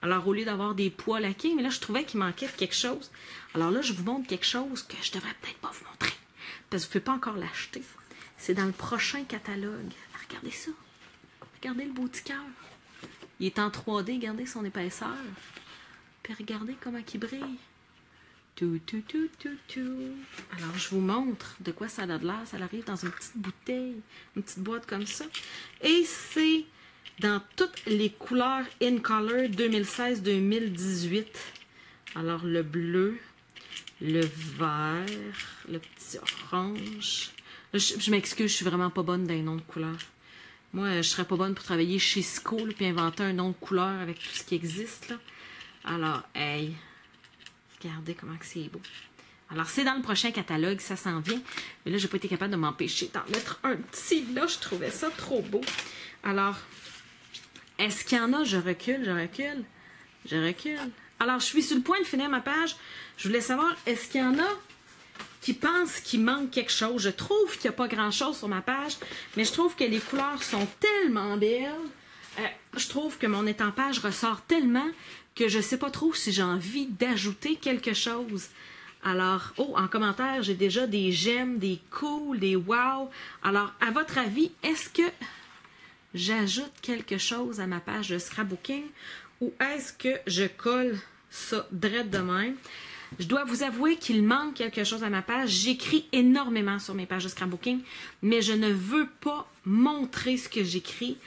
Alors, au lieu d'avoir des pois laqués, mais là, je trouvais qu'il manquait quelque chose. Alors là, je vous montre quelque chose que je devrais peut-être pas vous montrer. Parce que vous ne pouvez pas encore l'acheter. C'est dans le prochain catalogue. Regardez ça. Regardez le beau petit cœur. Il est en 3D. Regardez son épaisseur. Puis regardez comment il brille. Tout. Alors, je vous montre de quoi ça a de l'air. Ça arrive dans une petite bouteille, une petite boîte comme ça. Et c'est dans toutes les couleurs In Color 2016-2018. Alors, le bleu, le vert, le petit orange. Là, je m'excuse, je suis vraiment pas bonne dans les noms de couleurs. Moi, je serais pas bonne pour travailler chez Cisco puis inventer un nom de couleur avec tout ce qui existe, là. Alors, hey, regardez comment c'est beau. Alors, c'est dans le prochain catalogue, ça s'en vient. Mais là, j'ai pas été capable de m'empêcher d'en mettre un petit là. Je trouvais ça trop beau. Alors, est-ce qu'il y en a? Je recule. Alors, je suis sur le point de finir ma page. Je voulais savoir, est-ce qu'il y en a qui pensent qu'il manque quelque chose? Je trouve qu'il n'y a pas grand-chose sur ma page, mais je trouve que les couleurs sont tellement belles. Je trouve que mon étampage ressort tellement que je ne sais pas trop si j'ai envie d'ajouter quelque chose. Alors, en commentaire, j'ai déjà des j'aime, des cool, des wow. Alors, à votre avis, est-ce que j'ajoute quelque chose à ma page de scrapbooking ou est-ce que je colle ça direct de même? Je dois vous avouer qu'il manque quelque chose à ma page. J'écris énormément sur mes pages de scrapbooking, mais je ne veux pas montrer ce que j'écris.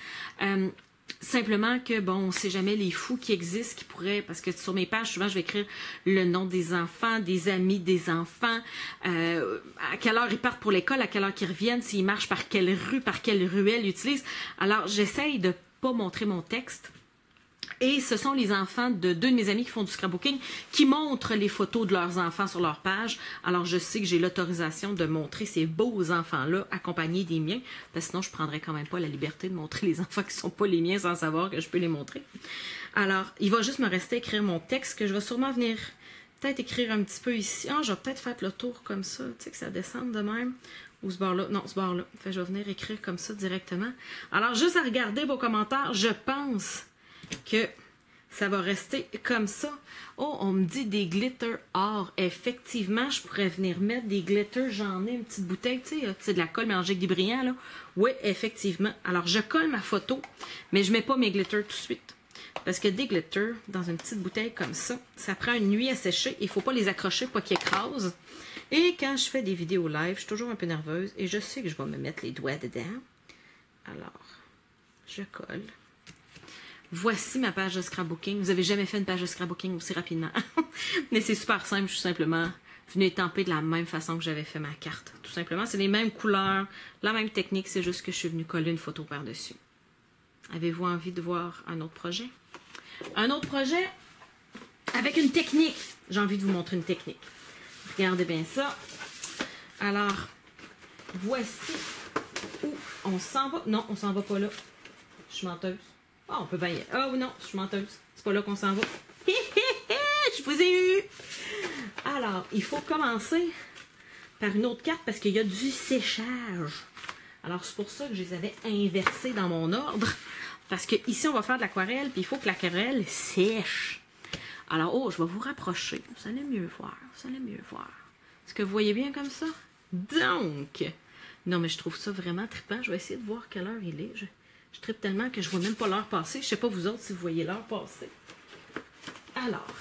Simplement que, bon, on ne sait jamais les fous qui existent, qui pourraient, parce que sur mes pages, souvent, je vais écrire le nom des enfants, des amis des enfants, à quelle heure ils partent pour l'école, à quelle heure ils reviennent, s'ils marchent par quelle rue, par quelle ruelle ils utilisent. Alors, j'essaye de ne pas montrer mon texte. Et ce sont les enfants de deux de mes amis qui font du scrapbooking qui montrent les photos de leurs enfants sur leur page. Alors, je sais que j'ai l'autorisation de montrer ces beaux enfants-là accompagnés des miens, parce que sinon, je ne prendrais quand même pas la liberté de montrer les enfants qui ne sont pas les miens sans savoir que je peux les montrer. Alors, il va juste me rester à écrire mon texte que je vais sûrement venir peut-être écrire un petit peu ici. Ah, je vais peut-être faire le tour comme ça, tu sais, que ça descende de même. Ou ce bord-là. Non, ce bord-là. Fait, je vais venir écrire comme ça directement. Alors, juste à regarder vos commentaires, je pense que ça va rester comme ça. Oh, on me dit des glitters or. Effectivement, je pourrais venir mettre des glitters. J'en ai une petite bouteille, tu sais, c'est de la colle mélangée avec des brillants, là. Oui, effectivement. Alors, je colle ma photo, mais je mets pas mes glitters tout de suite. Parce que des glitters, dans une petite bouteille comme ça, ça prend une nuit à sécher. Il ne faut pas les accrocher pour qu'ils écrasent. Et quand je fais des vidéos live, je suis toujours un peu nerveuse et je sais que je vais me mettre les doigts dedans. Alors, je colle. Voici ma page de scrapbooking. Vous n'avez jamais fait une page de scrapbooking aussi rapidement. Mais c'est super simple, je suis simplement venez étamper de la même façon que j'avais fait ma carte. Tout simplement, c'est les mêmes couleurs, la même technique, c'est juste que je suis venue coller une photo par-dessus. Avez-vous envie de voir un autre projet? Un autre projet avec une technique. J'ai envie de vous montrer une technique. Regardez bien ça. Alors, voici où on s'en va. Non, on s'en va pas là. Je suis menteuse. Ah, on peut bien y aller. Ah, non, je suis menteuse. C'est pas là qu'on s'en va. Je vous ai eu! Alors, il faut commencer par une autre carte parce qu'il y a du séchage. Alors, c'est pour ça que je les avais inversés dans mon ordre. Parce que ici, on va faire de l'aquarelle, puis il faut que l'aquarelle sèche. Alors, oh, je vais vous rapprocher. Vous allez mieux voir. Vous allez mieux voir. Est-ce que vous voyez bien comme ça? Donc, non, mais je trouve ça vraiment trippant. Je vais essayer de voir quelle heure il est. Je trippe tellement que je ne vois même pas l'heure passer. Je ne sais pas vous autres si vous voyez l'heure passer. Alors,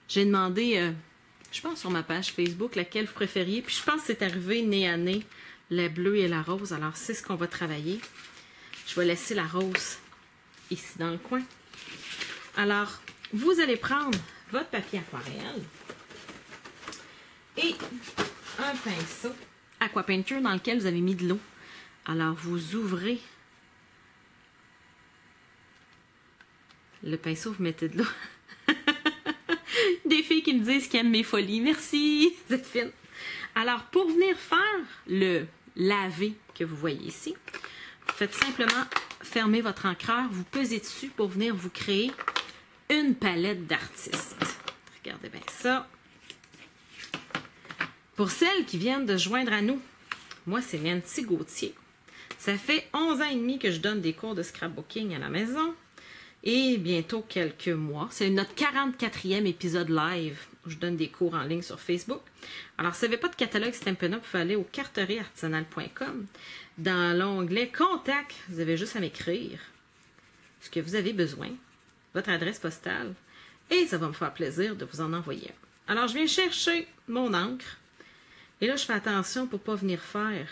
j'ai demandé, je pense sur ma page Facebook, laquelle vous préfériez. Puis je pense que c'est arrivé nez à nez, la bleue et la rose. Alors, c'est ce qu'on va travailler. Je vais laisser la rose ici dans le coin. Alors, vous allez prendre votre papier aquarelle et un pinceau Aqua Painter dans lequel vous avez mis de l'eau. Alors, vous ouvrez le pinceau, vous mettez de l'eau. Des filles qui me disent qu'elles aiment mes folies. Merci, vous êtes fine. Alors, pour venir faire le lavé que vous voyez ici, vous faites simplement fermer votre encreur, vous pesez dessus pour venir vous créer une palette d'artistes. Regardez bien ça. Pour celles qui viennent de joindre à nous, moi, c'est Nancy Gauthier. Ça fait 11 ans et demi que je donne des cours de scrapbooking à la maison. Et bientôt quelques mois. C'est notre 44e épisode live où je donne des cours en ligne sur Facebook. Alors, si vous n'avez pas de catalogue Stampin' Up, vous pouvez aller au carterieartisanale.com. Dans l'onglet Contact, vous avez juste à m'écrire ce que vous avez besoin, votre adresse postale, et ça va me faire plaisir de vous en envoyer un. Alors, je viens chercher mon encre. Et là, je fais attention pour ne pas venir faire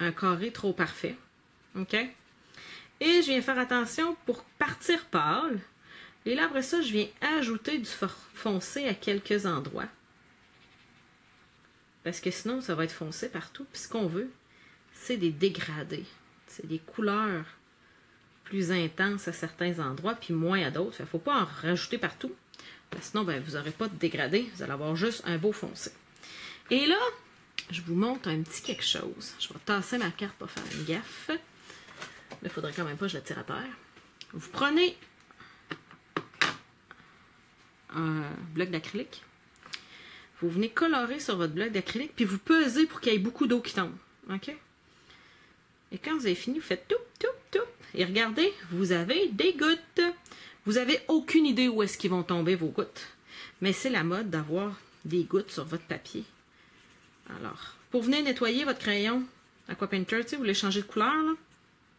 un carré trop parfait. OK? Et je viens faire attention pour partir pâle. Et là, après ça, je viens ajouter du foncé à quelques endroits. Parce que sinon, ça va être foncé partout. Puis ce qu'on veut, c'est des dégradés. C'est des couleurs plus intenses à certains endroits, puis moins à d'autres. Il ne faut pas en rajouter partout. Parce que sinon, ben, vous n'aurez pas de dégradé. Vous allez avoir juste un beau foncé. Et là, je vous montre un petit quelque chose. Je vais tasser ma carte pour faire une gaffe. Il ne faudrait quand même pas que je la tire à terre. Vous prenez un bloc d'acrylique. Vous venez colorer sur votre bloc d'acrylique, puis vous pesez pour qu'il y ait beaucoup d'eau qui tombe. OK? Et quand vous avez fini, vous faites tout, tout, tout. Et regardez, vous avez des gouttes. Vous n'avez aucune idée où est-ce qu'ils vont tomber, vos gouttes. Mais c'est la mode d'avoir des gouttes sur votre papier. Alors, pour venir nettoyer votre crayon Aqua Painter, vous voulez changer de couleur, là?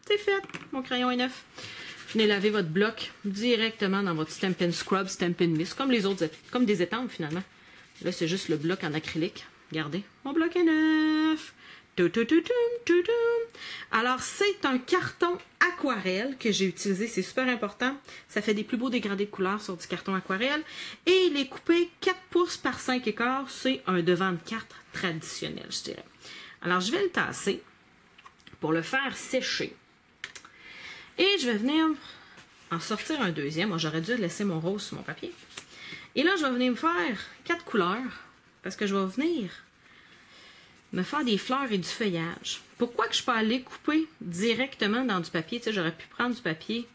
C'est fait, mon crayon est neuf. Venez laver votre bloc directement dans votre Stampin' Scrub, Stampin' Mist, comme les autres, comme des étampes finalement. Là, c'est juste le bloc en acrylique. Regardez, mon bloc est neuf. Alors, c'est un carton aquarelle que j'ai utilisé, c'est super important. Ça fait des plus beaux dégradés de couleurs sur du carton aquarelle. Et il est coupé 4 pouces par 5 écarts. C'est un devant de carte traditionnel, je dirais. Alors, je vais le tasser pour le faire sécher. Et je vais venir en sortir un deuxième. Moi, j'aurais dû laisser mon rose sur mon papier. Et là, je vais venir me faire 4 couleurs parce que je vais venir me faire des fleurs et du feuillage. Pourquoi que je peux aller couper directement dans du papier? Tu sais, j'aurais pu prendre du papier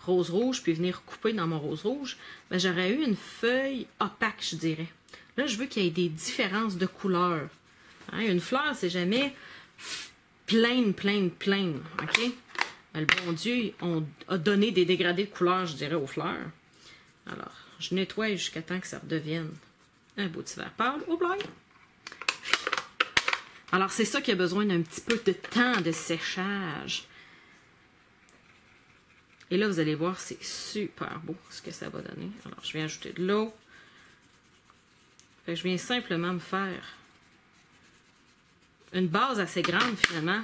rose-rouge puis venir couper dans mon rose-rouge. Ben, j'aurais eu une feuille opaque, je dirais. Là, je veux qu'il y ait des différences de couleurs. Hein? Une fleur, c'est jamais pleine. OK? Le bon Dieu a donné des dégradés de couleurs, je dirais, aux fleurs. Alors, je nettoie jusqu'à temps que ça redevienne un beau petit vert pâle au blanc. Alors, c'est ça qui a besoin d'un petit peu de temps de séchage. Et là, vous allez voir, c'est super beau ce que ça va donner. Alors, je viens ajouter de l'eau. Je viens simplement me faire une base assez grande, finalement.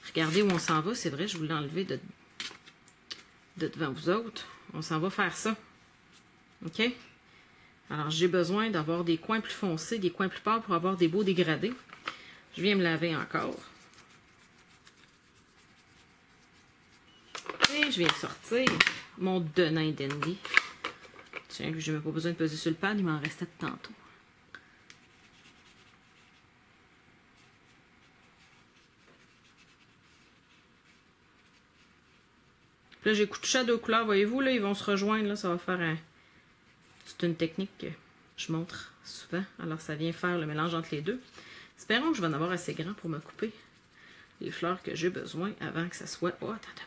Regardez où on s'en va. C'est vrai, je voulais l'enlever de devant vous autres. On s'en va faire ça. OK? Alors, j'ai besoin d'avoir des coins plus foncés, des coins plus pâles pour avoir des beaux dégradés. Je viens me laver encore. Et je viens sortir mon Denain Dandy. Tiens, je n'ai même pas besoin de peser sur le pad, il m'en restait de tantôt. Là, j'ai touché à deux couleurs, voyez-vous, là, ils vont se rejoindre, là, ça va faire un... C'est une technique que je montre souvent, alors ça vient faire le mélange entre les deux. Espérons que je vais en avoir assez grand pour me couper les fleurs que j'ai besoin avant que ça soit... Oh, attends un peu.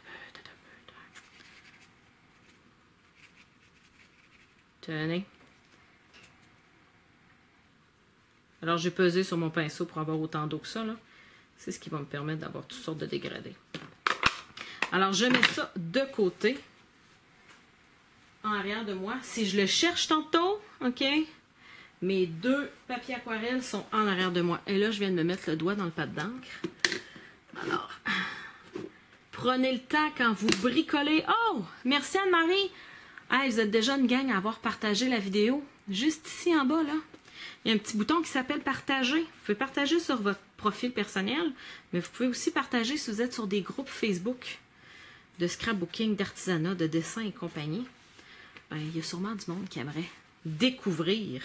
Tenez. Alors, j'ai pesé sur mon pinceau pour avoir autant d'eau que ça, là. C'est ce qui va me permettre d'avoir toutes sortes de dégradés. Alors, je mets ça de côté, en arrière de moi. Si je le cherche tantôt, OK, mes deux papiers aquarelles sont en arrière de moi. Et là, je viens de me mettre le doigt dans le pad d'encre. Alors, prenez le temps quand vous bricolez. Oh, merci Anne-Marie. Hey, vous êtes déjà une gang à avoir partagé la vidéo. Juste ici en bas, là, il y a un petit bouton qui s'appelle « Partager ». Vous pouvez partager sur votre profil personnel, mais vous pouvez aussi partager si vous êtes sur des groupes Facebook de scrapbooking, d'artisanat, de dessin et compagnie. Ben, il y a sûrement du monde qui aimerait découvrir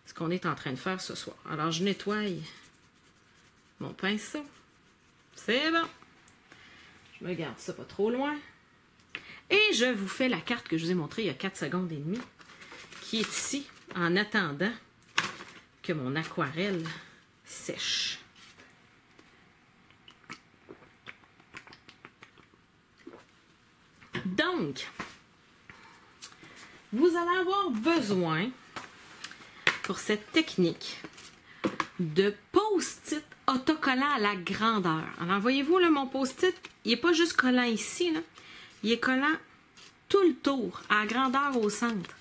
ce qu'on est en train de faire ce soir. Alors, je nettoie mon pinceau. C'est bon. Je me garde ça pas trop loin. Et je vous fais la carte que je vous ai montrée il y a 4 secondes et demie, qui est ici, en attendant que mon aquarelle sèche. Donc, vous allez avoir besoin, pour cette technique, de post-it autocollants à la grandeur. Alors, voyez-vous, là, mon post-it, il n'est pas juste collant ici, là. Il est collant tout le tour, à grandeur au centre.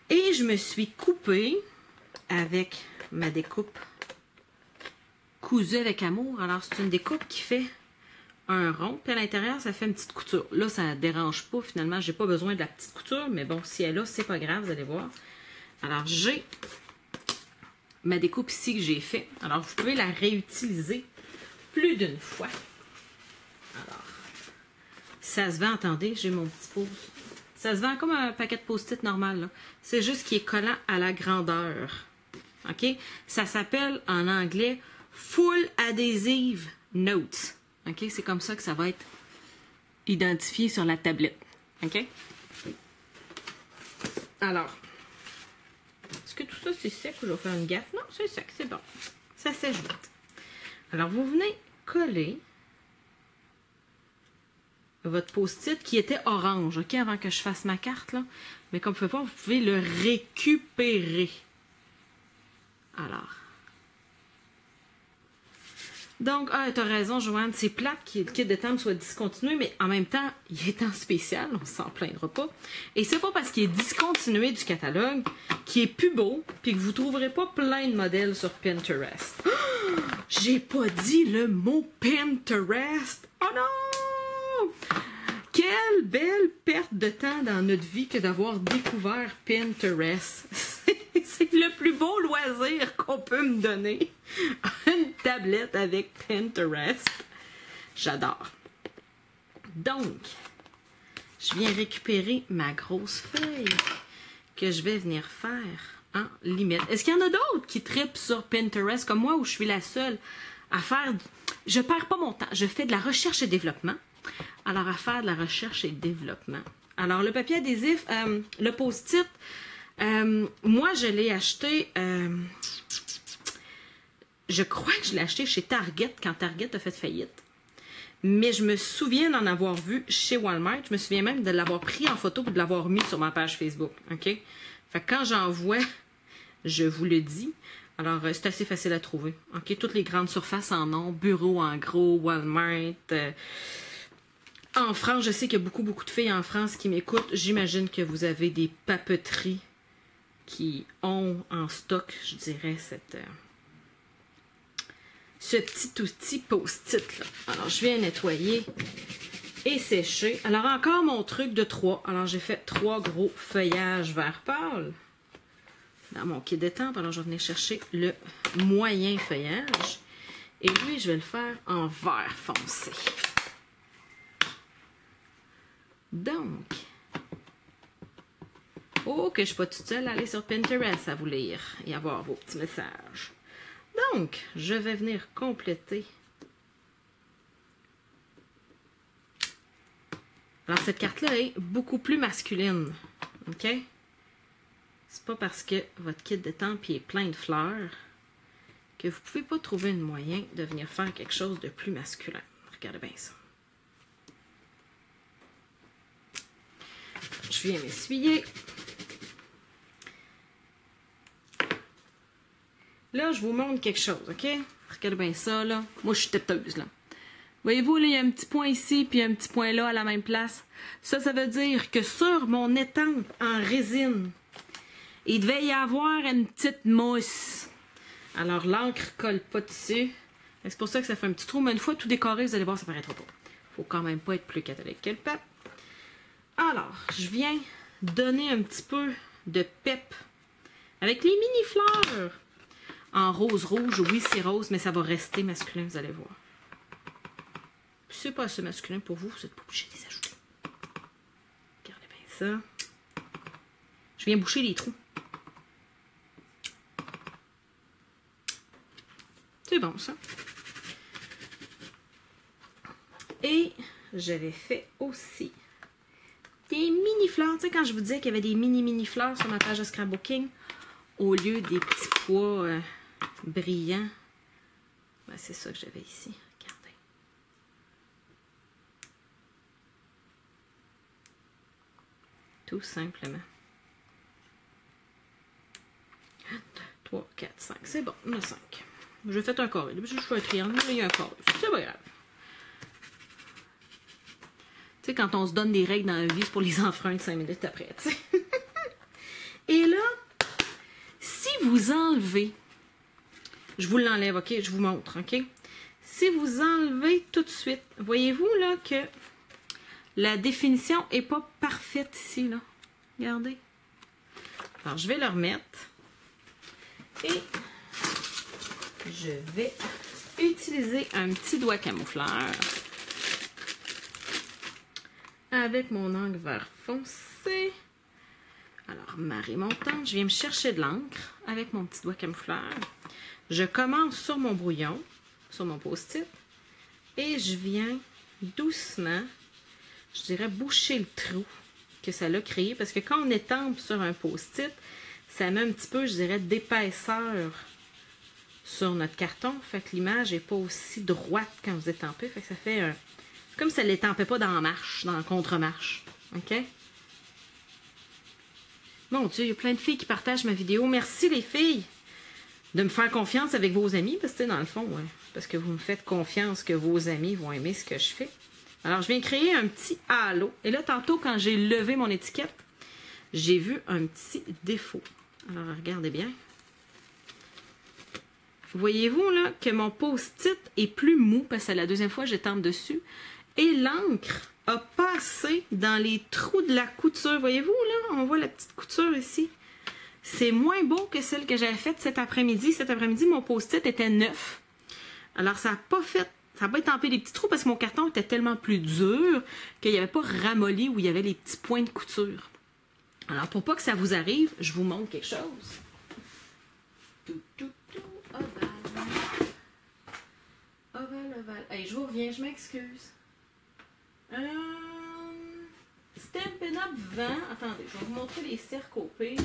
Et je me suis coupée avec ma découpe cousue avec amour. Alors, c'est une découpe qui fait un rond, puis à l'intérieur, ça fait une petite couture. Là, ça ne dérange pas, finalement, j'ai pas besoin de la petite couture, mais bon, si elle est là, c'est pas grave, vous allez voir. Alors, j'ai ma découpe ici que j'ai fait. Alors, vous pouvez la réutiliser plus d'une fois. Alors, ça se vend, attendez, j'ai mon petit pouce. Ça se vend comme un paquet de post-it normal, là. C'est juste qu'il est collant à la grandeur. OK? Ça s'appelle, en anglais, Full Adhesive Notes. OK? C'est comme ça que ça va être identifié sur la tablette. OK? Alors, est-ce que tout ça, c'est sec ou je vais faire une gaffe? Non, c'est sec, c'est bon. Ça sèche vite. Alors, vous venez coller votre post-it qui était orange, OK, avant que je fasse ma carte, là. Mais comme vous pouvez voir, vous pouvez le récupérer. Alors. Donc, t'as raison, Joanne, c'est plate que le kit de table soit discontinué, mais en même temps, il est en spécial, on s'en plaindra pas. Et c'est pas parce qu'il est discontinué du catalogue qu'il est plus beau, puis que vous trouverez pas plein de modèles sur Pinterest. Oh, j'ai pas dit le mot Pinterest! Oh non! Quelle belle perte de temps dans notre vie que d'avoir découvert Pinterest. C'est le plus beau loisir qu'on peut me donner. Une tablette avec Pinterest. J'adore. Donc, je viens récupérer ma grosse feuille que je vais venir faire en limette. Est-ce qu'il y en a d'autres qui trippent sur Pinterest comme moi ou je suis la seule à faire... Je perds pas mon temps. Je fais de la recherche et développement. Alors, à faire de la recherche et développement. Alors, le papier adhésif, le post-it, moi, je l'ai acheté, je crois que je l'ai acheté chez Target, quand Target a fait faillite. Mais je me souviens d'en avoir vu chez Walmart. Je me souviens même de l'avoir pris en photo et de l'avoir mis sur ma page Facebook. OK? Fait que quand j'en vois, je vous le dis. Alors, c'est assez facile à trouver. OK? Toutes les grandes surfaces en ont. Bureau en gros, Walmart. En France, je sais qu'il y a beaucoup de filles en France qui m'écoutent. J'imagine que vous avez des papeteries qui ont en stock, je dirais, ce petit outil post-it là. Alors, je viens nettoyer et sécher. Alors, encore mon truc de 3. Alors, j'ai fait 3 gros feuillages vert pâle. dans mon kit d'étampe. Alors, je vais venir chercher le moyen feuillage. Et lui, je vais le faire en vert foncé. Donc, oh, que je ne suis pas toute seule à aller sur Pinterest à vous lire et à voir vos petits messages. Donc, je vais venir compléter. Alors, cette carte-là est beaucoup plus masculine. OK? C'est pas parce que votre kit d'étampe est plein de fleurs que vous ne pouvez pas trouver un moyen de venir faire quelque chose de plus masculin. Regardez bien ça. Je viens m'essuyer. Là, je vous montre quelque chose, OK? Regardez bien ça, là. Moi, je suis têteuse, là. Voyez-vous, là, il y a un petit point ici, puis un petit point là, à la même place. Ça veut dire que sur mon étampe en résine, il devait y avoir une petite mousse. Alors, l'encre colle pas dessus. C'est pour ça que ça fait un petit trou, mais une fois tout décoré, vous allez voir, ça paraîtra pas. Faut quand même pas être plus catholique que le pape. Alors, je viens donner un petit peu de pep avec les mini-fleurs en rose-rouge. Oui, c'est rose, mais ça va rester masculin, vous allez voir. Si c'est pas assez masculin pour vous, vous n'êtes pas obligé de les ajouter. Regardez bien ça. Je viens boucher les trous. C'est bon, ça. Et j'avais fait aussi des mini-fleurs. Tu sais, quand je vous disais qu'il y avait des mini-fleurs sur ma page de scrapbooking, au lieu des petits pois brillants, ben, c'est ça que j'avais ici. Regardez. Tout simplement. 1, 2, 3, 4, 5. C'est bon, on a 5. Je vais faire un carré. Je fais un triangle, mais il y a un carré. C'est pas grave. Tu sais, quand on se donne des règles dans la vie, c'est pour les enfreindre 5 minutes après. Tu sais. Et là, si vous enlevez, je vous l'enlève, OK? Je vous montre, OK? Si vous enlevez tout de suite, voyez-vous là que la définition n'est pas parfaite ici, là. Regardez. Alors, je vais le remettre. Et je vais utiliser un petit doigt camoufleur avec mon encre vert foncé. Alors, marée montante, je viens me chercher de l'encre avec mon petit doigt camoufleur. Je commence sur mon brouillon, sur mon post-it, et je viens doucement, je dirais, boucher le trou que ça l'a créé, parce que quand on étampe sur un post-it, ça met un petit peu, je dirais, d'épaisseur sur notre carton, fait que l'image n'est pas aussi droite quand vous étampez, fait que ça fait un... comme si elle ne l'étampait pas dans la marche, dans la contre-marche, OK? Mon Dieu, il y a plein de filles qui partagent ma vidéo. Merci les filles de me faire confiance avec vos amis, parce que dans le fond, ouais, parce que vous me faites confiance que vos amis vont aimer ce que je fais. Alors, je viens créer un petit halo. Et là, tantôt, quand j'ai levé mon étiquette, j'ai vu un petit défaut. Alors, regardez bien. Voyez-vous là que mon post-it est plus mou parce que c'est la deuxième fois que j'étampe dessus. Et l'encre a passé dans les trous de la couture. Voyez-vous là, on voit la petite couture ici. C'est moins beau que celle que j'avais faite cet après-midi. Cet après-midi, mon post-it était neuf. Alors, ça n'a pas fait, ça n'a pas étampé des petits trous parce que mon carton était tellement plus dur qu'il n'y avait pas ramolli où il y avait les petits points de couture. Alors, pour pas que ça vous arrive, je vous montre quelque chose. Ovale. Ovale, ovale. Hey, je vous reviens, je m'excuse. Stampin' Up! Vent. Attendez, je vais vous montrer les cercles au pire.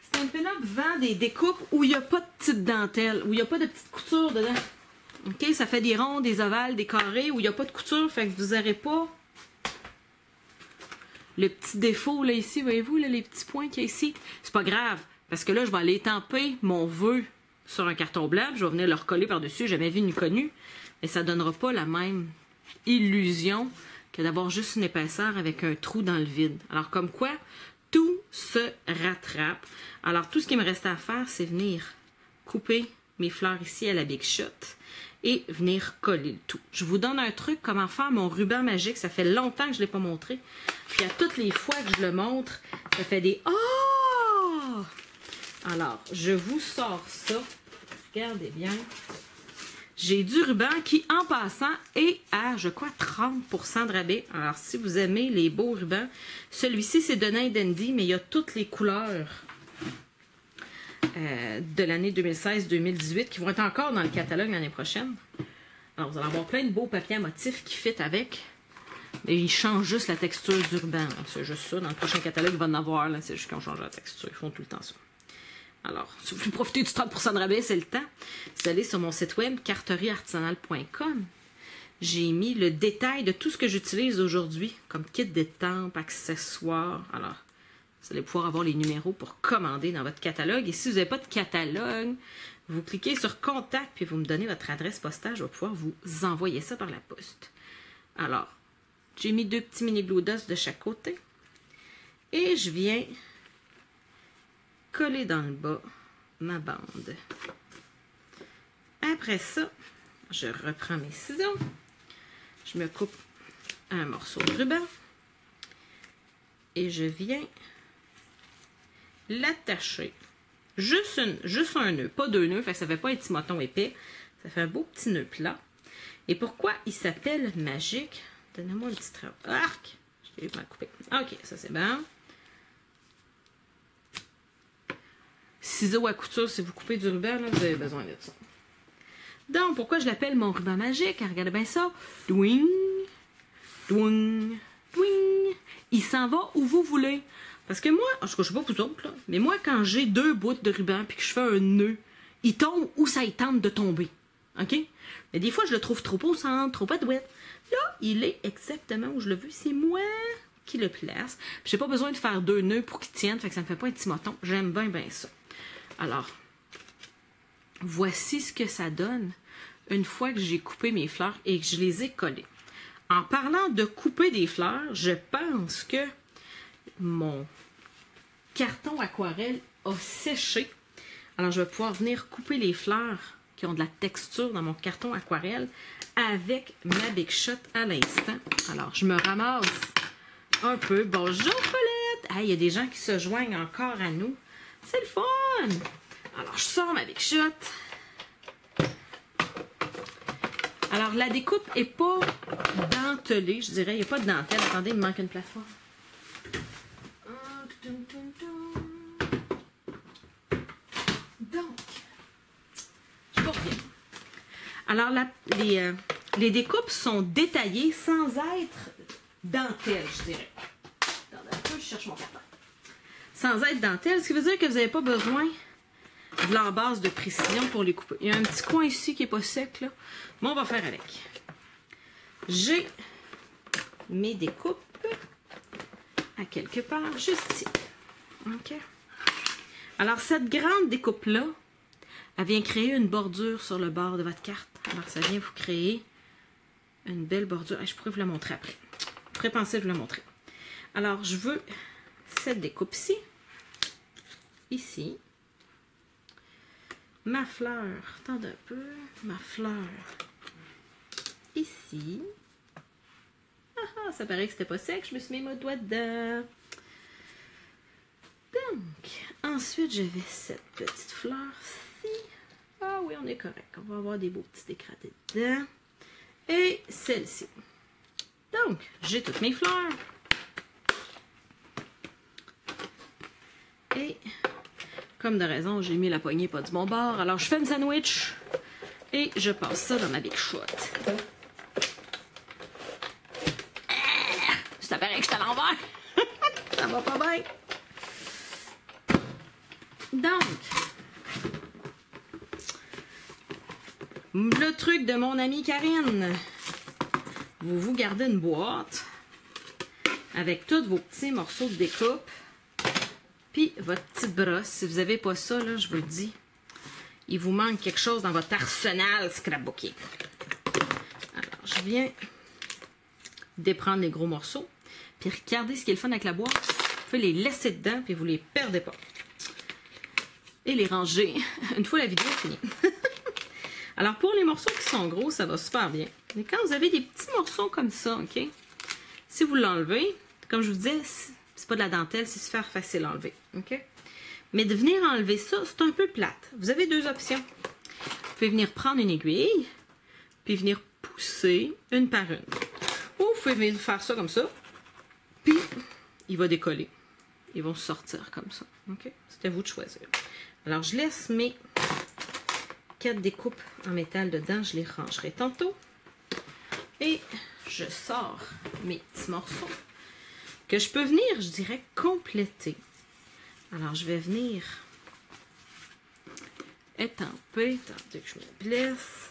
Stampin' Up! Vend des découpes où il n'y a pas de petite dentelle, où il n'y a pas de petite couture dedans. OK? Ça fait des ronds, des ovales, des carrés où il n'y a pas de couture, fait que vous n'aurez pas le petit défaut là ici, voyez-vous, là, les petits points qu'il y a ici. C'est pas grave, parce que là, je vais aller étamper mon vœu sur un carton blanc, je vais venir le recoller par-dessus, jamais vu ni connu, mais ça ne donnera pas la même illusion que d'avoir juste une épaisseur avec un trou dans le vide. Alors, comme quoi, tout se rattrape. Alors, tout ce qui me reste à faire, c'est venir couper mes fleurs ici à la Big Shot et venir coller le tout. Je vous donne un truc, comment faire mon ruban magique. Ça fait longtemps que je ne l'ai pas montré. Puis à toutes les fois que je le montre, ça fait des « Oh! Alors, je vous sors ça. Regardez bien. J'ai du ruban qui, en passant, est à, je crois, 30% de rabais. Alors, si vous aimez les beaux rubans, celui-ci, c'est de Night Dandy, mais il y a toutes les couleurs de l'année 2016-2018 qui vont être encore dans le catalogue l'année prochaine. Alors, vous allez avoir plein de beaux papiers à motifs qui fit avec. Mais ils changent juste la texture du ruban. C'est juste ça. Dans le prochain catalogue, il va en avoir. C'est juste qu'ils ont changé la texture. Ils font tout le temps ça. Alors, si vous voulez profiter du 30% de rabais, c'est le temps. Vous allez sur mon site web, carterieartisanale.com. J'ai mis le détail de tout ce que j'utilise aujourd'hui, comme kit d'étampes, accessoires. Alors, vous allez pouvoir avoir les numéros pour commander dans votre catalogue. Et si vous n'avez pas de catalogue, vous cliquez sur Contact, puis vous me donnez votre adresse postale. Je vais pouvoir vous envoyer ça par la poste. Alors, j'ai mis 2 petits mini glue dust de chaque côté. Et je viens coller dans le bas ma bande. Après ça, je reprends mes ciseaux. Je me coupe un morceau de ruban. Et je viens l'attacher. Juste un nœud, pas 2 nœuds, fait que ça ne fait pas un petit moton épais. Ça fait un beau petit nœud plat. Et pourquoi il s'appelle magique? Donnez-moi un petit travail. Arc! Je vais mal couper. OK, ça c'est bon. Ciseaux à couture, si vous coupez du ruban, là, vous avez besoin de ça. Donc, pourquoi je l'appelle mon ruban magique? Regardez bien ça. Douing, douing, douing. Il s'en va où vous voulez. Parce que moi, je ne sais pas vous autres, là, mais moi, quand j'ai 2 bouts de ruban et que je fais un nœud, il tombe où ça y tente de tomber. OK? Mais des fois, je le trouve trop au centre, trop à droite. Là, il est exactement où je le veux. C'est moi qui le place. J'ai pas besoin de faire 2 nœuds pour qu'il tienne, fait que ça me fait pas un petit moton. J'aime bien, bien ça. Alors, voici ce que ça donne une fois que j'ai coupé mes fleurs et que je les ai collées. En parlant de couper des fleurs, je pense que mon carton aquarelle a séché. Alors, je vais pouvoir venir couper les fleurs qui ont de la texture dans mon carton aquarelle avec ma Big Shot à l'instant. Alors, je me ramasse un peu. Bonjour, Paulette! Ah, il y a des gens qui se joignent encore à nous. C'est le fun! Alors, je sors ma Big Shot. Alors, la découpe n'est pas dentelée, je dirais. Il n'y a pas de dentelle. Attendez, il me manque une plateforme. Donc, je vous reviens. Alors, les découpes sont détaillées sans être dentelle, je dirais. Attendez un peu, je cherche mon carton. Sans être dentelle, ce qui veut dire que vous n'avez pas besoin de l'embase de précision pour les couper. Il y a un petit coin ici qui n'est pas sec, là. Mais on va faire avec. J'ai mes découpes à quelque part, juste ici. OK? Alors, cette grande découpe-là, elle vient créer une bordure sur le bord de votre carte. Alors, ça vient vous créer une belle bordure. Je pourrais vous la montrer après. Je pourrais penser de vous la montrer. Alors, je veux cette découpe-ci. Ici. Ma fleur. Attendez un peu. Ma fleur. Ici. Ah, ça paraît que c'était pas sec. Je me suis mis mon doigt dedans. Donc, ensuite, j'avais cette petite fleur-ci. Ah oui, on est correct. On va avoir des beaux petits décradés dedans. Et celle-ci. Donc, j'ai toutes mes fleurs. Et, comme de raison, j'ai mis la poignée pas du bon bord. Alors, je fais une sandwich et je passe ça dans ma Big Shot. Ça paraît que je suis à l'envers. Ça va pas bien. Donc, le truc de mon amie Karine. Vous gardez une boîte avec tous vos petits morceaux de découpe. Puis votre petite brosse. Si vous n'avez pas ça, là, je vous le dis, il vous manque quelque chose dans votre arsenal scrapbooking. Alors, je viens déprendre les gros morceaux. Puis regardez ce qui est le fun avec la boîte. Vous pouvez les laisser dedans, puis vous ne les perdez pas. Et les ranger une fois la vidéo finie. Alors, pour les morceaux qui sont gros, ça va super bien. Mais quand vous avez des petits morceaux comme ça, OK? Si vous l'enlevez, comme je vous disais, c'est pas de la dentelle, c'est super facile à enlever, OK? Mais de venir enlever ça, c'est un peu plate. Vous avez deux options. Vous pouvez venir prendre une aiguille, puis venir pousser une par une. Ou vous pouvez venir faire ça comme ça, puis il va décoller. Ils vont sortir comme ça. OK? C'est à vous de choisir. Alors, je laisse mes 4 découpes en métal dedans. Je les rangerai tantôt. Et je sors mes petits morceaux que je peux venir, je dirais, compléter. Alors, je vais venir étamper. Attendez que je me blesse.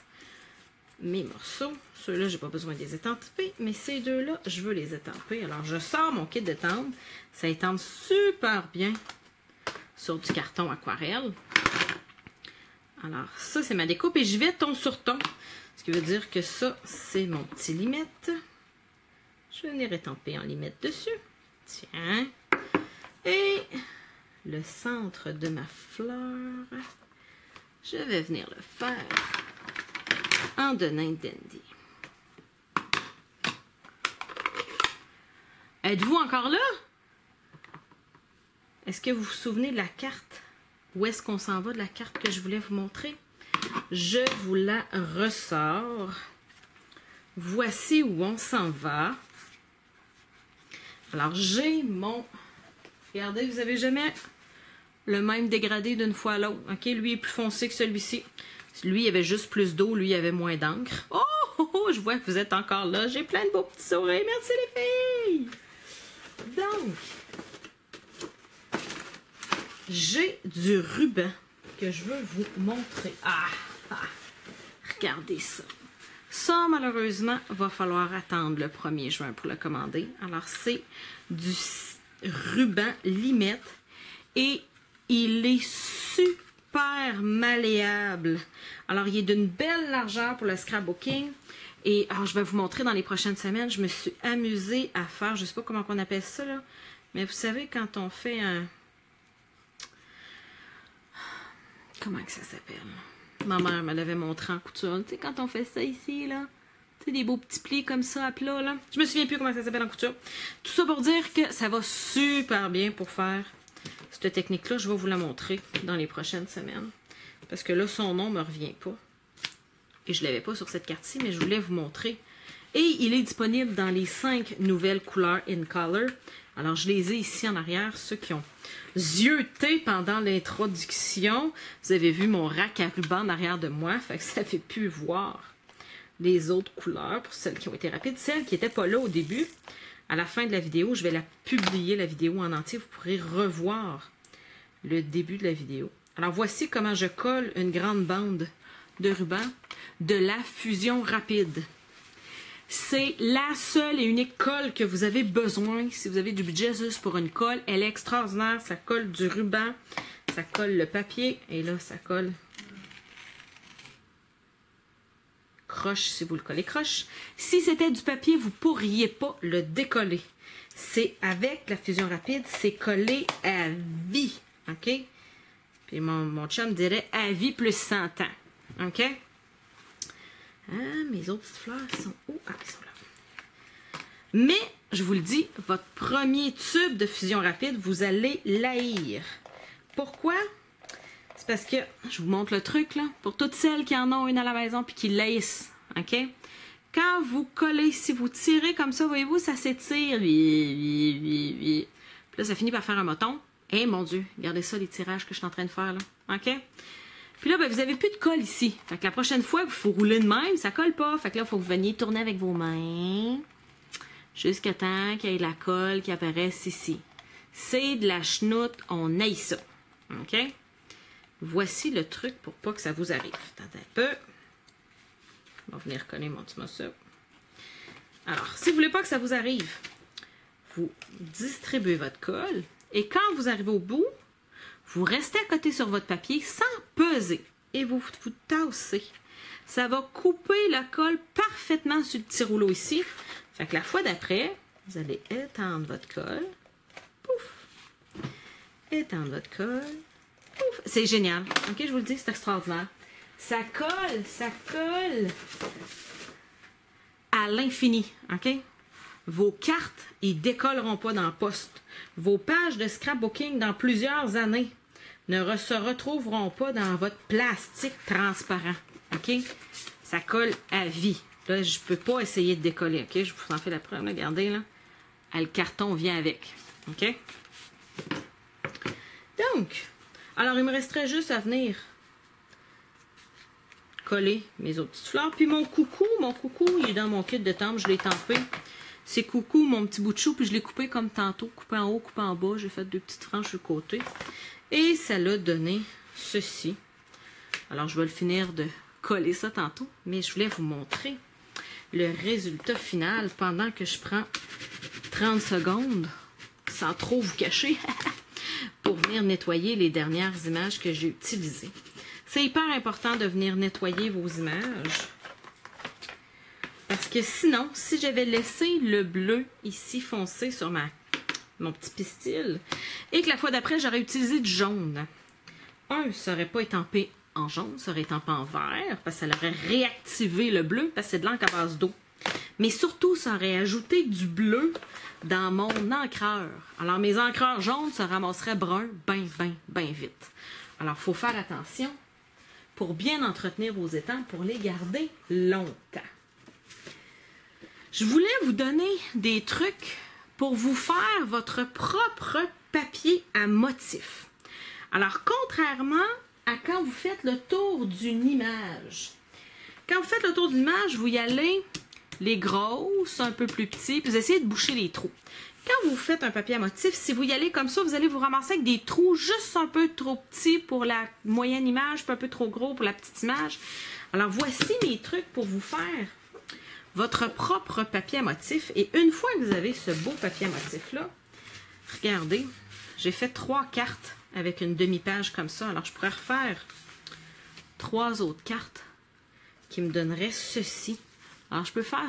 Mes morceaux. Ceux-là, je n'ai pas besoin de les étamper, mais ces deux-là, je veux les étamper. Alors, je sors mon kit d'étampe. Ça étampe super bien sur du carton aquarelle. Alors, ça, c'est ma découpe et je vais ton sur ton. Ce qui veut dire que ça, c'est mon petit limette. Je vais venir étamper en limette dessus. Tiens. Et le centre de ma fleur, je vais venir le faire en donnant dandy. Êtes-vous encore là? Est-ce que vous vous souvenez de la carte? Où est-ce qu'on s'en va de la carte que je voulais vous montrer? Je vous la ressors. Voici où on s'en va. Alors, j'ai mon... Regardez, vous n'avez jamais le même dégradé d'une fois à l'autre. OK? Lui est plus foncé que celui-ci. Lui, il avait juste plus d'eau. Lui, il avait moins d'encre. Oh, je vois que vous êtes encore là. J'ai plein de beaux petits sourires. Merci les filles! Donc, j'ai du ruban que je veux vous montrer. Regardez ça. Ça, malheureusement, va falloir attendre le 1er juin pour le commander. Alors, c'est du ruban limette et il est super malléable. Alors, il est d'une belle largeur pour le scrapbooking. Et alors, je vais vous montrer dans les prochaines semaines. Je me suis amusée à faire, je ne sais pas comment on appelle ça, là, mais vous savez, quand on fait un... Comment que ça s'appelle? Ma mère me l'avait montré en couture. Tu sais, quand on fait ça ici, là, tu sais, des beaux petits plis comme ça à plat, là. Je me souviens plus comment ça s'appelle en couture. Tout ça pour dire que ça va super bien pour faire cette technique-là. Je vais vous la montrer dans les prochaines semaines. Parce que là, son nom ne me revient pas. Et je ne l'avais pas sur cette carte-ci, mais je voulais vous montrer. Et il est disponible dans les 5 nouvelles couleurs in color. Alors, je les ai ici en arrière, ceux qui ont zioté pendant l'introduction. Vous avez vu mon rack à ruban en arrière de moi, fait que ça fait plus voir les autres couleurs pour celles qui ont été rapides. Celles qui n'étaient pas là au début, à la fin de la vidéo, je vais la publier, la vidéo en entier. Vous pourrez revoir le début de la vidéo. Alors, voici comment je colle une grande bande de ruban de la fusion rapide. C'est la seule et unique colle que vous avez besoin si vous avez du budget juste pour une colle. Elle est extraordinaire. Ça colle du ruban, ça colle le papier et là, ça colle croche si vous le collez croche. Si c'était du papier, vous ne pourriez pas le décoller. C'est avec la fusion rapide, c'est collé à vie. OK? Puis mon chum dirait à vie plus 100 ans. OK? Mes autres petites fleurs sont où? Ah, ils sont là. Mais, je vous le dis, votre premier tube de fusion rapide, vous allez l'haïr. Pourquoi? C'est parce que, je vous montre le truc, là, pour toutes celles qui en ont une à la maison puis qui l'haïssent, OK? Quand vous collez, si vous tirez comme ça, voyez-vous, ça s'étire. Puis là, ça finit par faire un moton. Eh, mon Dieu, regardez ça, les tirages que je suis en train de faire, là. OK? Puis là, ben, vous n'avez plus de colle ici. Fait que la prochaine fois, il faut rouler de même, ça colle pas. Fait que là, il faut que vous veniez tourner avec vos mains jusqu'à temps qu'il y ait la colle qui apparaisse ici. C'est de la chenoute, on haït ça. OK? Voici le truc pour pas que ça vous arrive. Attendez un peu. On va venir coller mon petit morceau. Alors, si vous voulez pas que ça vous arrive, vous distribuez votre colle. Et quand vous arrivez au bout, vous restez à côté sur votre papier sans peser et vous tassez. Ça va couper la colle parfaitement sur le petit rouleau ici. Fait que la fois d'après, vous allez étendre votre colle. Pouf! Étendre votre colle. Pouf! C'est génial. OK, je vous le dis, c'est extraordinaire. Ça colle à l'infini. OK? Vos cartes, ils ne décolleront pas dans le poste. Vos pages de scrapbooking dans plusieurs années se retrouveront pas dans votre plastique transparent. OK? Ça colle à vie. Là, je peux pas essayer de décoller. OK? Je vous en fais la preuve. Regardez, là. Le carton vient avec. OK? Donc, alors, il me resterait juste à venir coller mes autres petites fleurs. Puis mon coucou, il est dans mon kit de temple. Je l'ai tempé. C'est coucou, mon petit bout de chou. Puis je l'ai coupé comme tantôt. Coupé en haut, coupé en bas. J'ai fait 2 petites franges sur le côté. Et ça l'a donné ceci. Alors, je vais le finir de coller ça tantôt. Mais je voulais vous montrer le résultat final pendant que je prends 30 secondes, sans trop vous cacher, pour venir nettoyer les dernières images que j'ai utilisées. C'est hyper important de venir nettoyer vos images. Parce que sinon, si j'avais laissé le bleu ici foncé sur mon petit pistil, et que la fois d'après, j'aurais utilisé du jaune, ça n'aurait pas étampé en jaune, ça aurait étampé en vert, parce que ça aurait réactivé le bleu, parce que c'est de l'encre à base d'eau. Mais surtout, ça aurait ajouté du bleu dans mon encreur. Alors, mes encreurs jaunes se ramasseraient bruns bien vite. Alors, il faut faire attention pour bien entretenir vos étampes, pour les garder longtemps. Je voulais vous donner des trucs pour vous faire votre propre papier à motif. Alors, contrairement à quand vous faites le tour d'une image. Quand vous faites le tour d'une image, vous y allez les grosses, un peu plus petits, puis vous essayez de boucher les trous. Quand vous faites un papier à motif, si vous y allez comme ça, vous allez vous ramasser avec des trous juste un peu trop petits pour la moyenne image, puis un peu trop gros pour la petite image. Alors, voici mes trucs pour vous faire votre propre papier à motif. Et une fois que vous avez ce beau papier à motif-là, regardez, j'ai fait 3 cartes avec une demi-page comme ça. Alors, je pourrais refaire 3 autres cartes qui me donneraient ceci. Alors, je peux faire,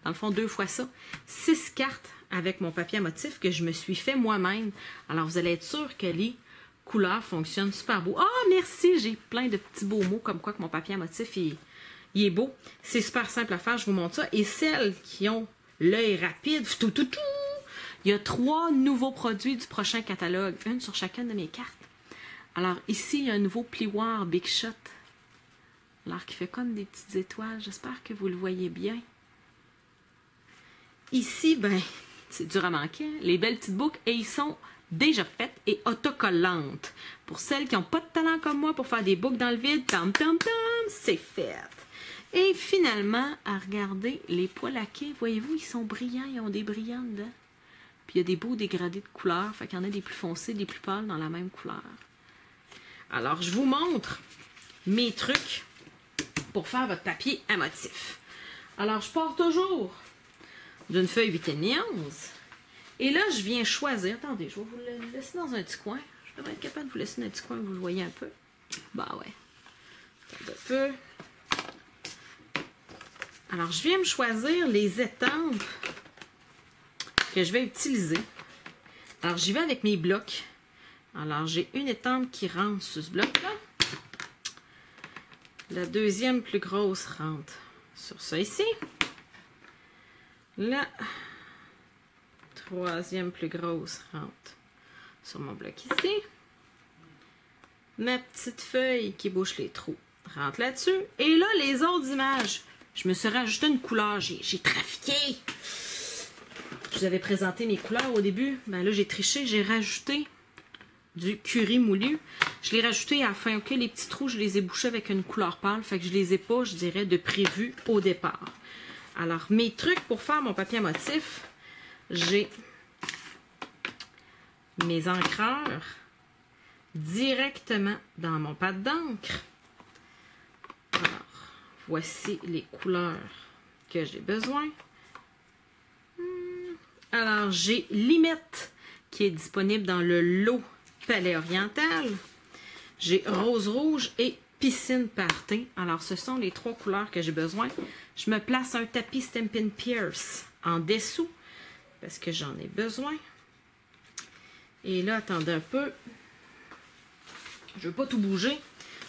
dans le fond, 2 fois ça, 6 cartes avec mon papier à motif que je me suis fait moi-même. Alors, vous allez être sûr que les couleurs fonctionnent super beau. Ah, merci! J'ai plein de petits beaux mots comme quoi que mon papier à motif, il est beau. C'est super simple à faire, je vous montre ça. Et celles qui ont l'œil rapide, il y a 3 nouveaux produits du prochain catalogue, une sur chacune de mes cartes. Alors, ici, il y a un nouveau plioir Big Shot. Alors, qui fait comme des petites étoiles. J'espère que vous le voyez bien. Ici, ben, c'est dur à manquer. Les belles petites boucles, et ils sont déjà faites et autocollantes. Pour celles qui n'ont pas de talent comme moi pour faire des boucles dans le vide, c'est fait. Et finalement, à regarder les pois laqués, voyez-vous, ils sont brillants, ils ont des brillants dedans. Puis il y a des beaux dégradés de couleurs, fait qu'il y en a des plus foncés, des plus pâles dans la même couleur. Alors, je vous montre mes trucs pour faire votre papier à motif. Alors, je pars toujours d'une feuille 8,5 onces. Et là, je viens choisir. Attendez, je vais vous le laisser dans un petit coin. Je devrais être capable de vous laisser dans un petit coin, vous le voyez un peu. Bah ouais. Un peu. Alors, je viens me choisir les étampes que je vais utiliser. Alors, j'y vais avec mes blocs. Alors, j'ai une étampe qui rentre sur ce bloc-là. La deuxième plus grosse rentre sur ça ici. La troisième plus grosse rentre sur mon bloc ici. Ma petite feuille qui bouche les trous rentre là-dessus. Et là, les autres images, je me suis rajouté une couleur. J'ai trafiqué. Je vous avais présenté mes couleurs au début. Ben là, j'ai triché. J'ai rajouté du curry moulu. Je l'ai rajouté à la fin. OK, les petits trous, je les ai bouchés avec une couleur pâle. Fait que je les ai pas, je dirais, de prévu au départ. Alors, mes trucs pour faire mon papier à motif, j'ai mes encreurs directement dans mon pad d'encre. Alors, voici les couleurs que j'ai besoin. Alors, j'ai Limette qui est disponible dans le lot Palais Oriental. J'ai Rose Rouge et Piscine Party. Alors, ce sont les 3 couleurs que j'ai besoin. Je me place un tapis Stampin' Pierce en dessous parce que j'en ai besoin. Et là, attendez un peu. Je ne veux pas tout bouger.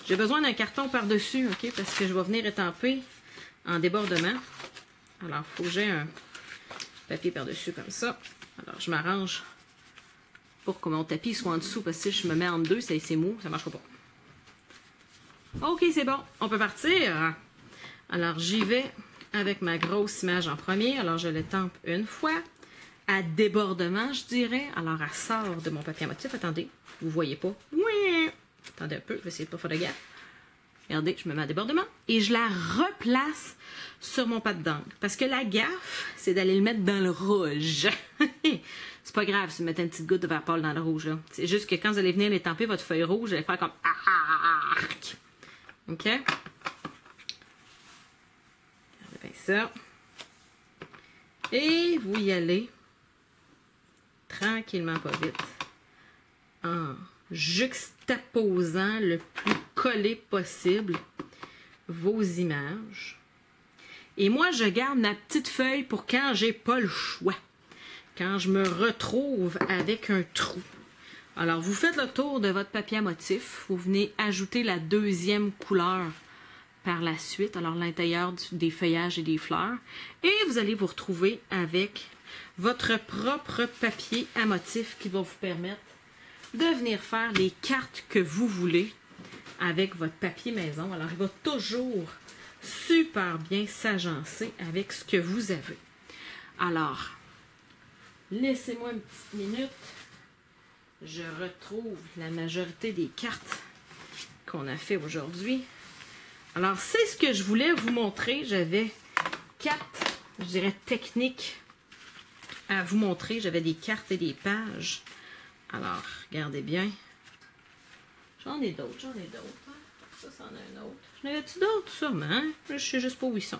J'ai besoin d'un carton par-dessus, OK? Parce que je vais venir étamper en débordement. Alors, il faut que j'ai un papier par-dessus comme ça. Alors, je m'arrange pour que mon tapis soit en dessous, parce que si je me mets en deux, c'est mou, ça ne marchera pas. OK, c'est bon, on peut partir. Alors, j'y vais avec ma grosse image en premier. Alors, je l'étampe une fois. À débordement, je dirais. Alors, elle sort de mon papier à motif. Attendez, vous ne voyez pas. Oui. Attendez un peu, je vais essayer de ne pas faire de gaffe. Regardez, je me mets à débordement. Et je la replace sur mon pâte d'encre. Parce que la gaffe, c'est d'aller le mettre dans le rouge. C'est pas grave si vous mettez une petite goutte de vapeur dans le rouge. C'est juste que quand vous allez venir l'étamper, votre feuille rouge, vous allez faire comme arc. OK? Regardez bien ça. Et vous y allez tranquillement, pas vite, en juxtaposant le plus collé possible vos images. Et moi, je garde ma petite feuille pour quand j'ai pas le choix. Quand je me retrouve avec un trou. Alors, vous faites le tour de votre papier à motif. Vous venez ajouter la deuxième couleur par la suite. Alors, l'intérieur des feuillages et des fleurs. Et vous allez vous retrouver avec votre propre papier à motif qui va vous permettre de venir faire les cartes que vous voulez avec votre papier maison. Alors, il va toujours super bien s'agencer avec ce que vous avez. Alors, laissez-moi une petite minute. Je retrouve la majorité des cartes qu'on a fait aujourd'hui. Alors, c'est ce que je voulais vous montrer. J'avais 4, je dirais, techniques à vous montrer. J'avais des cartes et des pages. Alors, regardez bien. J'en ai d'autres, Ça, c'en a un autre. J'en avais-tu d'autres? Sûrement. Je sais juste pas où ils sont.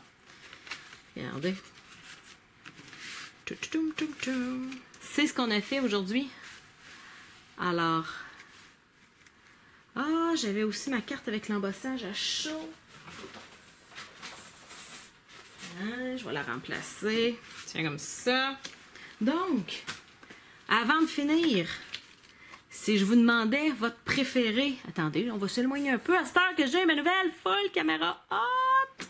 Regardez. C'est ce qu'on a fait aujourd'hui. Alors, j'avais aussi ma carte avec l'embossage à chaud. Je vais la remplacer. Tiens, comme ça. Donc, avant de finir, si je vous demandais votre préféré... Attendez, on va s'éloigner un peu à cette heure que j'ai ma nouvelle full caméra hot.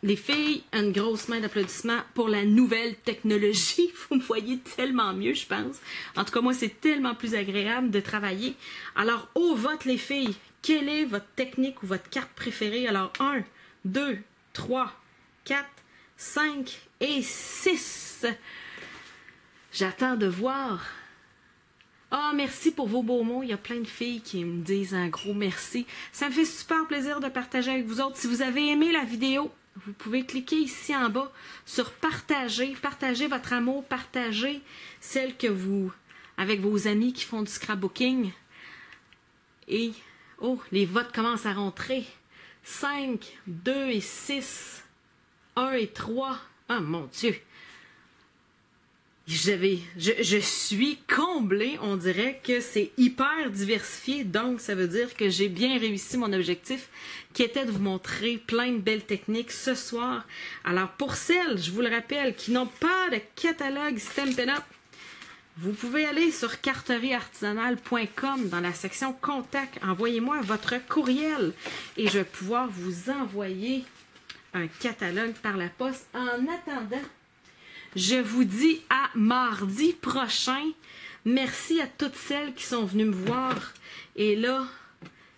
Les filles, une grosse main d'applaudissements pour la nouvelle technologie. Vous me voyez tellement mieux, je pense. En tout cas, moi, c'est tellement plus agréable de travailler. Alors, au vote, les filles, quelle est votre technique ou votre carte préférée? Alors, 1, 2, 3, 4, 5 et 6. J'attends de voir. Ah, merci pour vos beaux mots. Il y a plein de filles qui me disent un gros merci. Ça me fait super plaisir de partager avec vous autres. Si vous avez aimé la vidéo, vous pouvez cliquer ici en bas sur partager. Partagez votre amour. Partagez celle que vous... avec vos amis qui font du scrapbooking. Et, oh, les votes commencent à rentrer. 5, 2 et 6. 1 et 3. Ah, mon Dieu! Je suis comblée, on dirait que c'est hyper diversifié, donc ça veut dire que j'ai bien réussi mon objectif qui était de vous montrer plein de belles techniques ce soir. Alors pour celles, je vous le rappelle, qui n'ont pas de catalogue Stampin' Up, vous pouvez aller sur carterieartisanale.com dans la section Contact, envoyez-moi votre courriel et je vais pouvoir vous envoyer un catalogue par la poste. En attendant, je vous dis à mardi prochain. Merci à toutes celles qui sont venues me voir. Et là,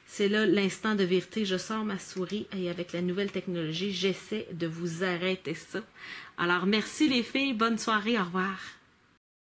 c'est là l'instant de vérité. Je sors ma souris et avec la nouvelle technologie, j'essaie de vous arrêter ça. Alors, merci les filles. Bonne soirée. Au revoir.